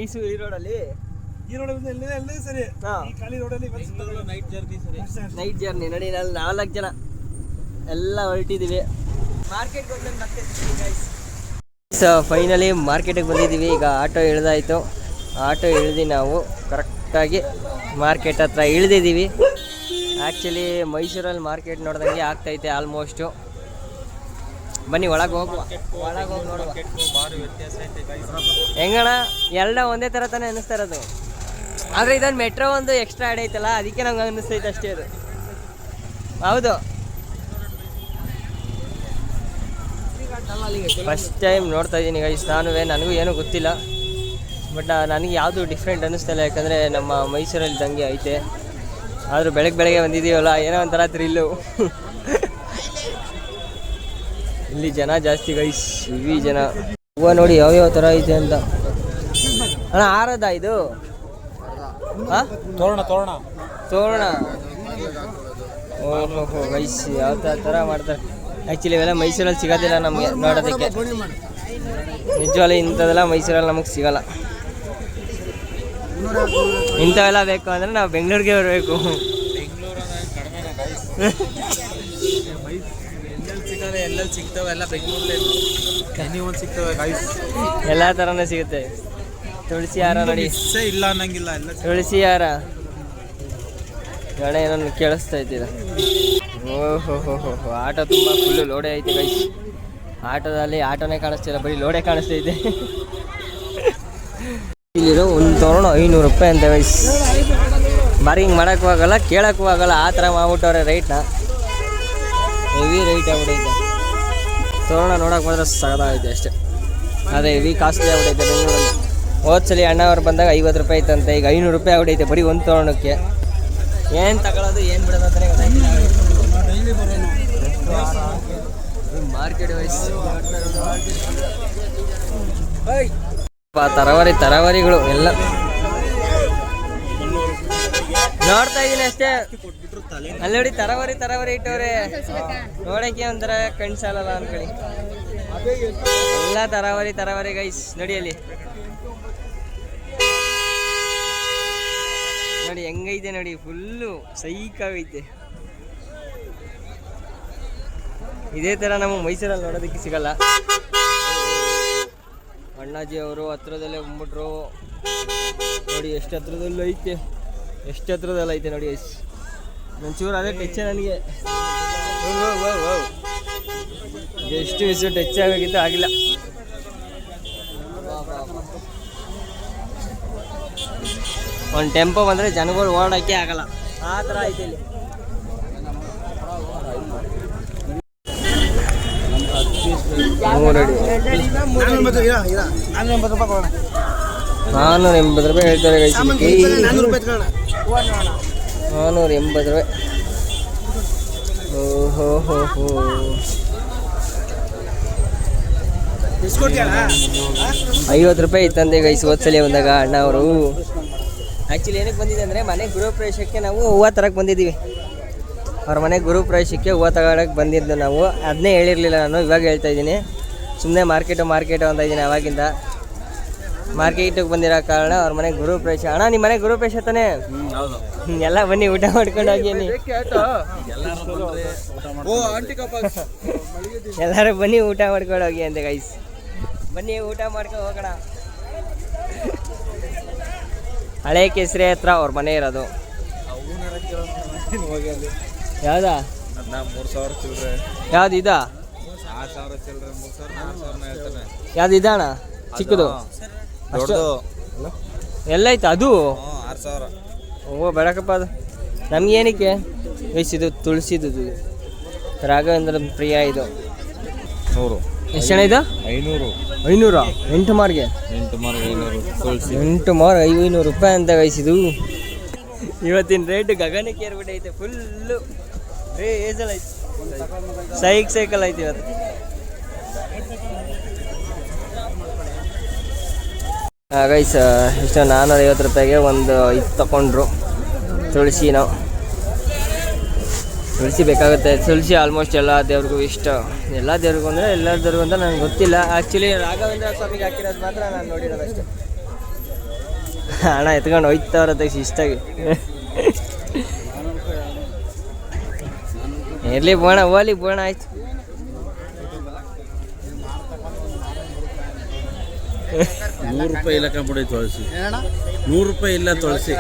ಈ ರೋಡಲ್ಲಿ ಸರಿ ನೈಟ್ ಜರ್ನಿ ನೋಡಿ. ಅಲ್ಲಿ 4 ಜನ ಎಲ್ಲ ಹೊರಟಿದ್ದೀವಿ. ಮಾರ್ಕೆಟ್ಗೆ ಹೋದ್ಮೇಲೆ ಮತ್ತೆ ಫೈನಲಿ ಮಾರ್ಕೆಟಿಗೆ ಬಂದಿದ್ದೀವಿ. ಈಗ ಆಟೋ ಇಳ್ದಾಯಿತು. ಆಟೋ ಇಳಿದು ನಾವು ಕರೆಕ್ಟಾಗಿ ಮಾರ್ಕೆಟ್ ಹತ್ರ ಇಳಿದಿದ್ದೀವಿ. ಆ್ಯಕ್ಚುಲಿ ಮೈಸೂರಲ್ಲಿ ಮಾರ್ಕೆಟ್ ನೋಡ್ದಂಗೆ ಆಗ್ತೈತೆ ಆಲ್ಮೋಸ್ಟು. ಬನ್ನಿ ಒಳಗೆ ಹೋಗುವ, ಒಳಗೆ ಹೋಗಿ ನೋಡುವ ಹೆಂಗಣ್ಣ. ಎಲ್ಲ ಒಂದೇ ಥರ ತಾನೇ ಅನ್ನಿಸ್ತಾ ಇರೋದು. ಆದರೆ ಇದೊಂದು ಮೆಟ್ರೋ ಒಂದು ಎಕ್ಸ್ಟ್ರಾ ಆಡ್ ಐತಲ್ಲ, ಅದಕ್ಕೆ ನಮ್ಗೆ ಅನ್ನಿಸ್ತೈತೆ ಅಷ್ಟೇ. ಅದು ಹೌದು. ಫಸ್ಟ್ ಟೈಮ್ ನೋಡ್ತಾ ಇದ್ದೀನಿ ಗೈಸ್ ನಾನು. ನನಗೂ ಏನೂ ಗೊತ್ತಿಲ್ಲ, ಬಟ್ ನನಗೆ ಯಾವುದು ಡಿಫ್ರೆಂಟ್ ಅನ್ನಿಸ್ತಿಲ್ಲ. ಯಾಕಂದರೆ ನಮ್ಮ ಮೈಸೂರಲ್ಲಿ ಇದ್ದಂಗೆ ಐತೆ. ಆದರೂ ಬೆಳಗ್ಗೆ ಬಂದಿದ್ದೀವಲ್ಲ, ಏನೋ ಒಂಥರ ಥ್ರಿಲ್ಲು. ಇಲ್ಲಿ ಜನ ಜಾಸ್ತಿ ಗೈಸ್, ಇವಿ ಜನ. ಹೂವು ನೋಡಿ ಯಾವ್ಯಾವ ಥರ ಐತೆ ಅಂತ. ಅಣ್ಣ ಆರದ ಇದು? ಹಾಂ, ತೋರಣ. ಓಹೋ ಗೈಸ್, ಯಾವ ಥರ ಮಾಡ್ತಾರೆ. ಆ್ಯಕ್ಚುಲಿ ಇವೆಲ್ಲ ಮೈಸೂರಲ್ಲಿ ಸಿಗೋದಿಲ್ಲ ನಮಗೆ ನೋಡೋದಕ್ಕೆ. ನಿಜವಾಗ್ಲೂ ಇಂಥದ್ದೆಲ್ಲ ಮೈಸೂರಲ್ಲಿ ನಮಗೆ ಸಿಗೋಲ್ಲ. ಇಂಥವೆಲ್ಲ ಬೇಕು ಅಂದರೆ ನಾವು ಬೆಂಗಳೂರಿಗೆ ಬರಬೇಕು. ಎಲ್ಲೆಲ್ಲಿ ಸಿಗ್ತವೆ ಎಲ್ಲ ಬೆಂಗಳೂರಲ್ಲಿ ಸಿಗ್ತವೆ ಗೈಸ್. ಎಲ್ಲ ಥರನೂ ಸಿಗುತ್ತೆ. ತುಳಸಿ ಹಾರ ನೋಡಿ, ಇಲ್ಲ ಅನ್ನಂಗಿಲ್ಲ. ಎಲ್ಲ ತುಳಸಿ ಹಾರ ಗಣ ಏನನ್ನು ಕೇಳಿಸ್ತಾ ಇದ್ದೀರ. ಓಹೋ ಆಟೋ ತುಂಬ ಫುಲ್ಲು ಲೋಡೇ ಐತೆ ಗೈಸ್. ಆಟೋದಲ್ಲಿ ಆಟೋನೇ ಕಾಣಿಸ್ತಿಲ್ಲ, ಬರೀ ಲೋಡೇ ಕಾಣಿಸ್ತೈತೆ. ಇಲ್ಲಿರೋ ಒಂದು ತೋರಣ 500 ರೂಪಾಯಿ ಅಂತ ಗೈಸ್. ಬಾರಿ ಹಿಂಗೆ ಮಾಡೋಕ್ಕೂ ಆಗಲ್ಲ, ಕೇಳೋಕ್ಕೂ ಆಗಲ್ಲ, ಆ ಥರ ಮಾಡ್ಬಿಟ್ಟವ್ರೆ ರೈಟ್ನ. ಹೆವಿ ರೈಟ್ ಆಗ್ಬಿಟ್ಟೈತೆ. ತೋರಣ ನೋಡೋಕೆ ಮಾತ್ರ ಸಗದಾಗೈತೆ ಅಷ್ಟೇ. ಅದೇ ಹೆವಿ ಕಾಸ್ಟ್ಲಿ ಆಗ್ಬಿಟ್ಟೈತೆ ಬೆಂಗಳೂರಲ್ಲಿ. ಹೋದ್ಸಲಿ ಅಣ್ಣ ಅವ್ರು ಬಂದಾಗ 50 ರೂಪಾಯಿ ಇತ್ತಂತೆ, ಈಗ 500 ರೂಪಾಯಿ ಆಗ್ಬಿಟ್ಟೈತೆ ಬರೀ ಒಂದು ತೋರಣಕ್ಕೆ. ಏನು ತಗೊಳ್ಳೋದು ಏನು ಬಿಡೋದು ಅಂತಲೇ ಗೊತ್ತಾಯ್ತಿಲ್ಲ. ಮಾರ್ಕೆಟ್ ವೈಸ್ ತರವರಿಗಳು ಎಲ್ಲ ನೋಡ್ತಾ ಇದ್ದೀನಿ ಅಷ್ಟೇ. ಅಲ್ಲಿ ನೋಡಿ ತರವರಿ ಇಟ್ಟವ್ರೆ, ನೋಡಕ್ಕೆ ಒಂಥರ ಕಣ್ಸಾಲಲ್ಲ ಅನ್ಕೊಳ್ಳಿ. ಎಲ್ಲ ತರವರಿ ಗೈಸ್ ನೋಡಿ. ಅಲ್ಲಿ ನೋಡಿ ಹೆಂಗೈತೆ ನೋಡಿ, ಫುಲ್ಲು ಸೈಕಾಗೈತೆ. ಇದೇ ಥರ ನಮಗೆ ಮೈಸೂರಲ್ಲಿ ನೋಡೋದಕ್ಕೆ ಸಿಗಲ್ಲ. ಅಣ್ಣಾಜಿ ಅವರು ಹತ್ರದಲ್ಲೇ ಬಂದ್ಬಿಟ್ರು ನೋಡಿ. ಎಷ್ಟು ಹತ್ರದಲ್ಲೂ ಐತೆ, ಎಷ್ಟು ಹತ್ರದಲ್ಲ ಐತೆ ನೋಡಿ. ಒಂಚೂರು ಅದೇ ಟೆಚ್ಚೆ ನನಗೆ. ಎಷ್ಟು ಇಷ್ಟು ಟಚ್ ಆಗೋಗಿತ್ತು, ಆಗಿಲ್ಲ. ಒಂದು ಟೆಂಪೋ ಬಂದರೆ ಜನಗಳು ಓಡೋಕ್ಕೆ ಆಗಲ್ಲ, ಆ ಥರ ಐತೆ ಇಲ್ಲಿ. 480 ರೂಪಾಯಿ ಹೇಳ್ತಾರೆ ಗೈಸ್. 480 ರೂಪಾಯಿ. ಓಹೋ ಹೋ ಹೋ. 50 ರೂಪಾಯಿ ಇತ್ತಂದೆ ಗೈಸ್ ಹೋದ್ಸಲಿ ಬಂದಾಗ ಅಣ್ಣ ಅವರು. ಆ್ಯಕ್ಚುಲಿ ಏನಕ್ಕೆ ಬಂದಿದೆ ಅಂದರೆ ಮನೆ ಗೃಹ ಪ್ರವೇಶಕ್ಕೆ ನಾವು ಹೂವು ತರಕ್ಕೆ ಬಂದಿದ್ದೀವಿ. ಅವ್ರ ಮನೆ ಗೃಹ ಪ್ರವೇಶಕ್ಕೆ ಹೂವು ತಗೊಳಕ್ಕೆ ಬಂದಿದ್ದು ನಾವು. ಅದನ್ನೇ ಹೇಳಿರಲಿಲ್ಲ ನಾನು, ಇವಾಗ ಹೇಳ್ತಾ ಇದ್ದೀನಿ. ಸುಮ್ಮನೆ ಮಾರ್ಕೆಟು ಅಂತ ಇದ್ದೀನಿ ಅವಾಗಿಂದ. ಮಾರ್ಕೆಟಿಗೆ ಬಂದಿರೋ ಕಾರಣ ಅವ್ರ ಮನೆ ಗೃಹ ಪ್ರವೇಶ. ಅಣ್ಣ ನಿಮ್ಮ ಮನೆ ಗೃಹ ಪ್ರವೇಶ ತಾನೇ? ಎಲ್ಲ ಬನ್ನಿ ಊಟ ಮಾಡ್ಕೊಂಡು ಹೋಗಿ. ಎಲ್ಲರೂ ಬನ್ನಿ ಊಟ ಮಾಡ್ಕೊಂಡು ಹೋಗಿ ಅಂತ ಗೈಸ್. ಬನ್ನಿ ಊಟ ಮಾಡ್ಕೊಂಡು ಹೋಗೋಣ. ಹಳೆ ಕೆಸರೆ ಹತ್ರ ಅವ್ರ ಮನೆ ಇರೋದು. ಯಾವ್ದಾ? 3000 ಚಿಲ್ಲರೆ. ಯಾವ್ದು ಇದಾ? 6000 ಚಿಲ್ಲರೆ. 3000 ಹೇಳ್ತಾನೆ. ಯಾವ್ದು ಇದಣ್ಣ? ಚಿಕ್ಕದು ಎಲ್ಲ ಐತೆ ಅದು? 6000. ಓ ಬೇಡಕ್ಕಪ್ಪ ಅದು ನಮ್ಗೇನಕ್ಕೆ ಗೈಸ್. ಇದು ತುಳಸಿದು ರಾಘವೇಂದ್ರ ಪ್ರಿಯ. ಇದು 100. ಎಷ್ಟು ಜನ ಇದು? 500. 500? 8 ಮಾರ್ಗೆ 8 ಮಾರ್ 500 ರೂಪಾಯಿ ಅಂತ ಗೈಸ್. ಇದು ಇವತ್ತಿನ ರೇಟ್ ಗಗನಕ್ಕೆ ಏರ್ಬಿಟ್ಟೈತೆ. ಫುಲ್ಲು ಏಜಲ್ ಐತೆ. ಸೈಕಲ್ ಐತೆ ಇವತ್ತು. ಗೈಸ್ ಎಷ್ಟು 450 ರೂಪಾಯಿಗೆ ಒಂದು ಇದು ತಗೊಂಡ್ರು ತುಳಸಿ. ನಾವು ತುಳಸಿ ಬೇಕಾಗುತ್ತೆ. ತುಳಸಿ ಆಲ್ಮೋಸ್ಟ್ ಎಲ್ಲ ದೇವ್ರಿಗೂ ಇಷ್ಟ. ಎಲ್ಲ ದೇವ್ರಿಗೂ ಅಂದರೆ ಎಲ್ಲ ದೇವ್ರಿಗೂ ಅಂತ ನನಗೆ ಗೊತ್ತಿಲ್ಲ. ಆ್ಯಕ್ಚುಲಿ ರಾಘವೇಂದ್ರ ಸ್ವಾಮಿಗೆ ಹಾಕಿರೋದು ಮಾತ್ರ ನಾನು ನೋಡಿರೋದು ಅಷ್ಟೇ. ಹಣ ಎತ್ಕೊಂಡು ಹೋಯ್ತವ್ರ ಇಷ್ಟಾಗಿ. ಇರಲಿ ಬೋಣ ಓಲಿ ಬೋಣ ಆಯ್ತು. ₹100 ಇಲ್ಲ ಕಂಬಿಡಿ ತುಳಸಿ. 100 ರೂಪಾಯಿ ಇಲ್ಲ ತುಳಸಿ.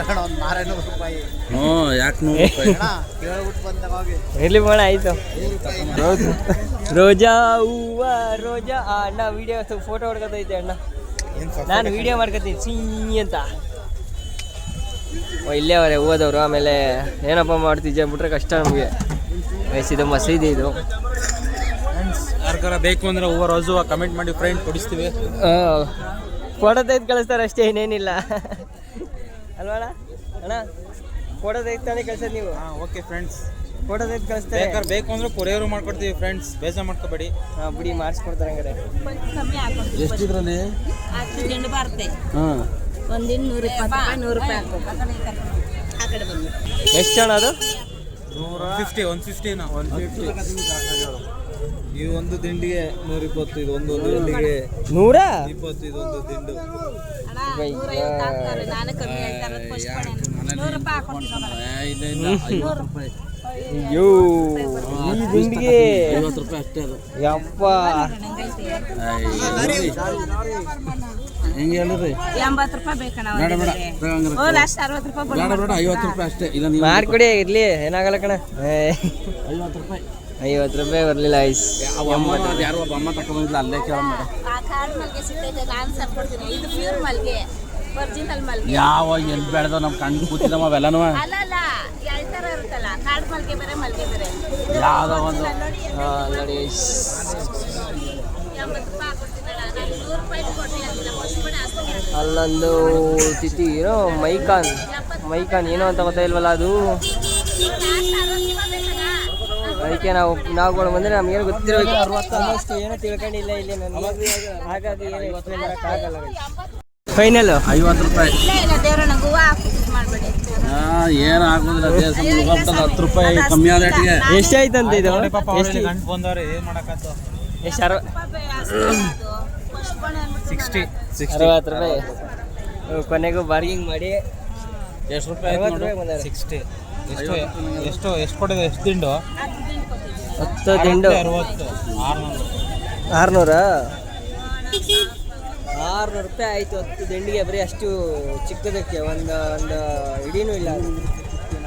ಹ್ಞೂ ಯಾಕೆ 100 ರೂಪಾಯಿ? ಇರ್ಲಿ ಬೋಣ ಆಯ್ತು. ರೋಜಾ ಹೂವ ರೋಜಾ. ಅಣ್ಣ ವಿಡಿಯೋ ಫೋಟೋ ಹೊಡ್ಕೊತೈತೆ ಅಣ್ಣ. ನಾನು ವಿಡಿಯೋ ಮಾಡ್ಕೊತೀನಿ ಸೀ ಅಂತ. ಇಲ್ಲೇ ಅವರೇ ಓದೋರು. ಆಮೇಲೆ ಏನಪ್ಪ ಮಾಡ್ತಿದ್ದೆ ಬಿಟ್ರೆ ಕಷ್ಟ ನಮಗೆ. ಇದು ಮಸೀದಿ ಇದು. ಯಾರಿಗಾರ ಬೇಕು ಅಂದ್ರೆ ಹೂವು ರೋಜು ಕಮೆಂಟ್ ಮಾಡಿ ಫ್ರೆಂಡ್ ಕೊಡಿಸ್ತೀವಿ. ಫೋಟೋ ತೆಗೆದು ಕಳಿಸ್ತಾರೆ ಅಷ್ಟೇ, ಇನ್ನೇನಿಲ್ಲ ಅಲ್ವಣ್ಣ? ಅಣ್ಣ ಫೋಟೋ ತೆಗೆದು ತಾನೇ ಕಳ್ಸೋದು ನೀವು? ಓಕೆ ಫ್ರೆಂಡ್ಸ್, ಫೋಟೋ ತೆಗೆದು ಕಳಿಸ್ತಾರೆ. ಬೇಕು ಅಂದ್ರೆ ಕೊರಿಯರು ಮಾಡ್ಕೊಡ್ತೀವಿ ಫ್ರೆಂಡ್ಸ್, ಬೇಜಾರು ಮಾಡ್ಕೋಬೇಡಿ. ಬಿಡಿ ಮಾಡಿಸ್ಕೊಡ್ತಾರೆ ಹಂಗಾರೆ. ಎಷ್ಟಿದ್ರಲ್ಲಿ? ಹಾಂ ಒಂದಿನ 120 ರೂಪಾಯಿ ಎಷ್ಟು ಜನ ಅದು? 150 ಈ ಒಂದು ದಿಂಡಿಗೆ 120. ಇದು ಒಂದು ದಿಂಡಿಗೆ 120. ಇದೊಂದು ದಿಂಡು. ಅಯ್ಯೋ ಈ ದಿಂಡಿಗೆ 50 ರೂಪಾಯಿ ಅಷ್ಟೇ ಅದು. ಯಪ್ಪ ಹೆಂಗೆ ಹೇಳಿರಿ? 80 ರೂಪಾಯಿ ಬೇಕಣ್ಣ. ಬೇಡ ಬೇಡ ಬೇಡ ಬೇಡ 50 ರೂಪಾಯಿ ಅಷ್ಟೇ. ಇಲ್ಲ ನೀವು ಮಾಡ್ಕೊಡಿ ಇರ್ಲಿ, ಏನಾಗಲ್ಲ ಕಣ. 50 ರೂಪಾಯಿ 50 ರೂಪಾಯಿ ಬರಲಿಲ್ಲ ಐಸ್. ಯಾರು ಒಬ್ಬ ಅಮ್ಮ ತಗೊಂಡಿಲ್ಲ, ಅಲ್ಲೇ ಕೇಳ ಮೇಡಮ್. ಯಾವ ಎಲ್ಲಿ ಬೆಳೆದ ನಮ್ಮ ಕಣ್ಣು ಕೂತಿದಮ್ಮ ಅವೆಲ್ಲನೂ. ಯಾವುದೋ ಒಂದು ನೋಡಿ ಅಲ್ಲೊಂದು ತಿಥಿ ಏನೋ ಮೈಕಾನ್ ಏನೋ ಅಂತ ಗೊತ್ತಾಯಿಲ್ವಲ್ಲ ಅದು. ಅದಕ್ಕೆ ನಾವುಗಳು ಬಂದರೆ ನಮಗೇನು ಗೊತ್ತಿರಬೇಕು. 60 ಏನೋ ತಿಳ್ಕೊಂಡಿಲ್ಲ ಇಲ್ಲಿ ನನಗೆ. ಹಾಗಾಗಿ ಏನು ಯೋಚನೆ ಮಾಡೋಕ್ಕಾಗಲ್ಲ. ಫೈನಲ್ 50 ರೂಪಾಯಿ. ಏನು ಆಗೋದಿಲ್ಲ. 10 ರೂಪಾಯಿ ಕಮ್ಮಿ ಆದಟ್ಟಿಗೆ ಎಷ್ಟಾಯ್ತಂತ ಇದು? ಎಷ್ಟು ಗಂಟು ಬಂದವ್ರೆ ಏನು ಮಾಡೋಕ್ಕಂತ? ಎಷ್ಟು? 60 ರೂಪಾಯಿ. ಕೊನೆಗೂ ಬಾರ್ಗಿಂಗ್ ಮಾಡಿ ಎಷ್ಟು ರೂಪಾಯಿ? 60. ಎಷ್ಟು ಕೊಟ್ಟಿದೆ? ಎಷ್ಟು ದಿಂಡು? 10 ದಿಂಡು 600 ರೂಪಾಯಿ ಆಯಿತು 10 ದಿಂಡಿಗೆ. ಬರೀ ಅಷ್ಟು ಚಿಕ್ಕದಕ್ಕೆ ಒಂದು ಇಡೀನೂ ಇಲ್ಲ.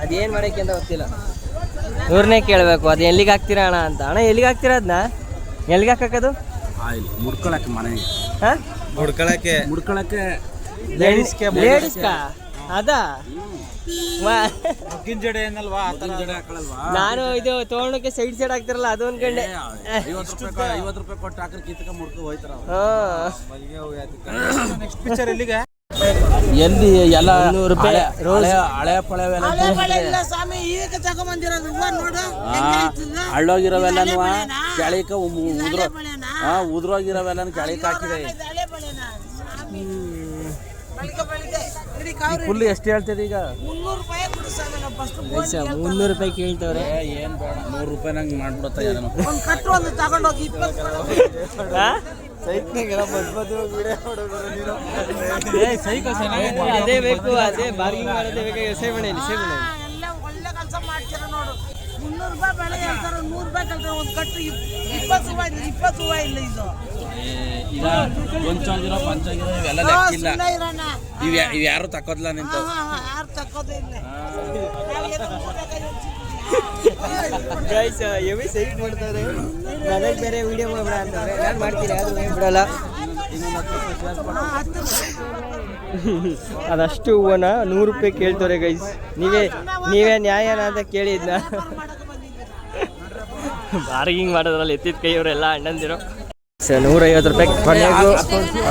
ಅದೇನು ಮಾಡೋಕ್ಕೆ ಅಂತ ಗೊತ್ತಿಲ್ಲ. ಇವ್ರನ್ನೇ ಕೇಳಬೇಕು ಅದು ಎಲ್ಲಿಗೆ ಹಾಕ್ತೀರಾ ಅಣ್ಣ ಅಂತ. ಅಣ್ಣ ಎಲ್ಲಿಗೆ ಹಾಕ್ತೀರಾ ಅದನ್ನ? ಎಲ್ಲಿಗೆ ಹಾಕೋದು? ಮುಡ್ಕೊಳಕ್ಕೆ ಮನೆಗೆ. ಹಾಂ ಮುಡ್ಕೊಳಕ್ಕೆ ಲೇಡೀಸ್ಕಾ? ಅದಾ ಜಡೆ ಏನಲ್ವಾ? ನಾನು ಇದು ತೋರಣಕ್ಕೆ ಸೈಡ್ ಹಾಕ್ತಿರಲ್ಲ ಅದು ಅನ್ಕೊಂಡೆ. 50 ರೂಪಾಯಿ ಕೊಟ್ಟು ಹಾಕಿ ಕಿತ್ಕ ಮುಡ್ಕೊ ಹೋಯ್ತಾರ. ನೆಕ್ಸ್ಟ್ ಪಿಕ್ಚರ್ ಎಲ್ಲಿಗೆ? ಎಲ್ಲಿ ಎಲ್ಲ 100 ರೂಪಾಯಿ ರೋಸ್. ಹಳೆ ಪಳೆವೆಲ್ಲ ಇಲ್ಲ ಸ್ವಾಮಿ ಈಗ ತಗೊಂಬಂದಿರೋದು ನೋಡು ಹಳ್ಳೋಗಿರೋವೆಲ್ಲನೂ ಕೆಳಿಕ ಉದ್ರೋಗಿರೋವೆಲ್ಲ ಕೆಳಿಕ್ ಹಾಕಿದೆ. ಫುಲ್ ಎಷ್ಟು ಹೇಳ್ತೀರಿ ಈಗ? 300 ರೂಪಾಯಿ ಕೊಡು ಸ್ವಾಮಿ, ನಾವು ಫಸ್ಟ್ 300 ರೂಪಾಯಿ ಕೇಳ್ತವ್ರೆ. ಏನ್ ಬೇಡ, 100 ರೂಪಾಯಿ ನಂಗೆ ಮಾಡ್ಬಿಡುತ್ತಾ ಏನೋ. ಒಂದು ಕಟ್ಟು ಒಂದು ತಗೊಂಡೋಗಿ 20 ಅದೇ ಬೇಕು, ಅದೇ ಬಾರ್ಗಿಂಗ್ ಮಾಡೋದೇ ಬೇಕಾಗಿ ಸೇವಣೆಯಲ್ಲಿ ಎಲ್ಲ ಒಳ್ಳೆ ಕೆಲಸ ಮಾಡ್ತೀರ ನೋಡು. 300 ರೂಪಾಯಿ ಬೆಳೆ ಹೇಳ್ತಾರೆ, 100 ರೂಪಾಯಿ ಕಲ್ತಾರೆ. ಒಂದು ಕಟ್ಟು 20 ರೂಪಾಯಿ ಇಲ್ಲ, 20 ರೂಪಾಯಿ ಇಲ್ಲ ಇದು. ಈಗ ಕೊಂಚಾಗಿರೋ ಪಂಚಾಗಿರೋ ಇವೆಲ್ಲ ಲೆಕ್ಕಿಲ್ಲ. ಇವ್ ಯಾರು ತಕೋದ್ಲ ನಿಂತು. ಯಾರು ತಕ್ಕೋದೇ ಇಲ್ಲ. ಗೈಸ್ ಎವಿ ಸೈಟ್ ಮಾಡ್ತಾರೆ. ನನಗೆ ಬೇರೆ ವಿಡಿಯೋ ಮಾಡ್ಬೇಡ ಅಂತವ್ರೆ. ನಾನು ಮಾಡ್ತೀನಿ, ಅದು ಏನು ಬಿಡಲ್ಲ. ಅದಷ್ಟು ಹೂವನ 100 ರೂಪಾಯಿ ಕೇಳ್ತವ್ರೆ ಗೈಸ್. ನೀವೇ ನ್ಯಾಯನ ಅಂತ ಕೇಳಿದ್ನ. ಬಾರ್ಗಿಂಗ್ ಮಾಡೋದ್ರಲ್ಲಿ ಎತ್ತಿದ ಕೈಯವರೆಲ್ಲ ಅಣ್ಣಂದಿರು. 150 ರೂಪಾಯಿ ಕೊನೆಗೂ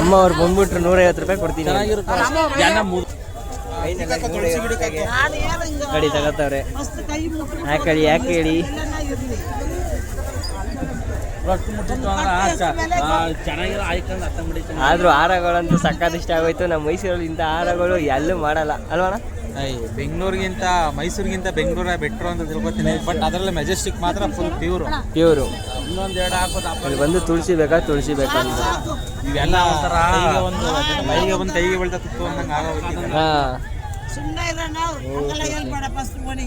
ಅಮ್ಮ ಅವ್ರು ಬಂದ್ಬಿಟ್ರು. 150 ರೂಪಾಯಿ ಕೊಡ್ತೀನಿ. ಗಾಡಿ ತಗೋತಾವ್ರೆ. ಯಾಕಡಿ ಚೆನ್ನಾಗಿರೋ ಆಯ್ಕೊಂಡು ಹತ್ತಂಬಿಡಿ. ಆದ್ರೂ ಹಾರಗಳಂತೂ ಸಕ್ಕತ್ ಇಷ್ಟ ಆಗೋಯ್ತು. ನಮ್ಮ ಮೈಸೂರಲ್ಲಿ ಇಂಥ ಹಾರಗಳು ಎಲ್ಲೂ ಮಾಡಲ್ಲ ಅಲ್ವಣ? ಬೆಂಗಳೂರಿಗಿಂತ ಮೈಸೂರಿಗಿಂತ ಬೆಂಗಳೂರೇ ಬೆಟ್ರು ಅಂತ ತಿಳ್ಕೊತೀನಿ. ಬಟ್ ಅದರಲ್ಲಿ ಮೆಜೆಸ್ಟಿಕ್ ಮಾತ್ರ ಫುಲ್ ಪ್ಯೂರು. ಇನ್ನೊಂದು ಎರಡು ಹಾಕೋದು ಅಲ್ಲಿ ಬಂದು ತುಳಸಿ ಬೇಕಾ ಅಂತ ಇವೆಲ್ಲ ಒಂಥರ ಕೈಗೆ ಬಂದು ಕೈಗೆ ಬೆಳ್ದ ತುತ್ತು ಅಂದಂಗೆ ಆಗೋಗ್ತದೆ. ಸುಮ್ಮನೆ ಇರೋಣ, ಹಂಗೆಲ್ಲ ಹೇಳ್ಬೇಡ. ಫಸ್ಟ್ ಬನ್ನಿ,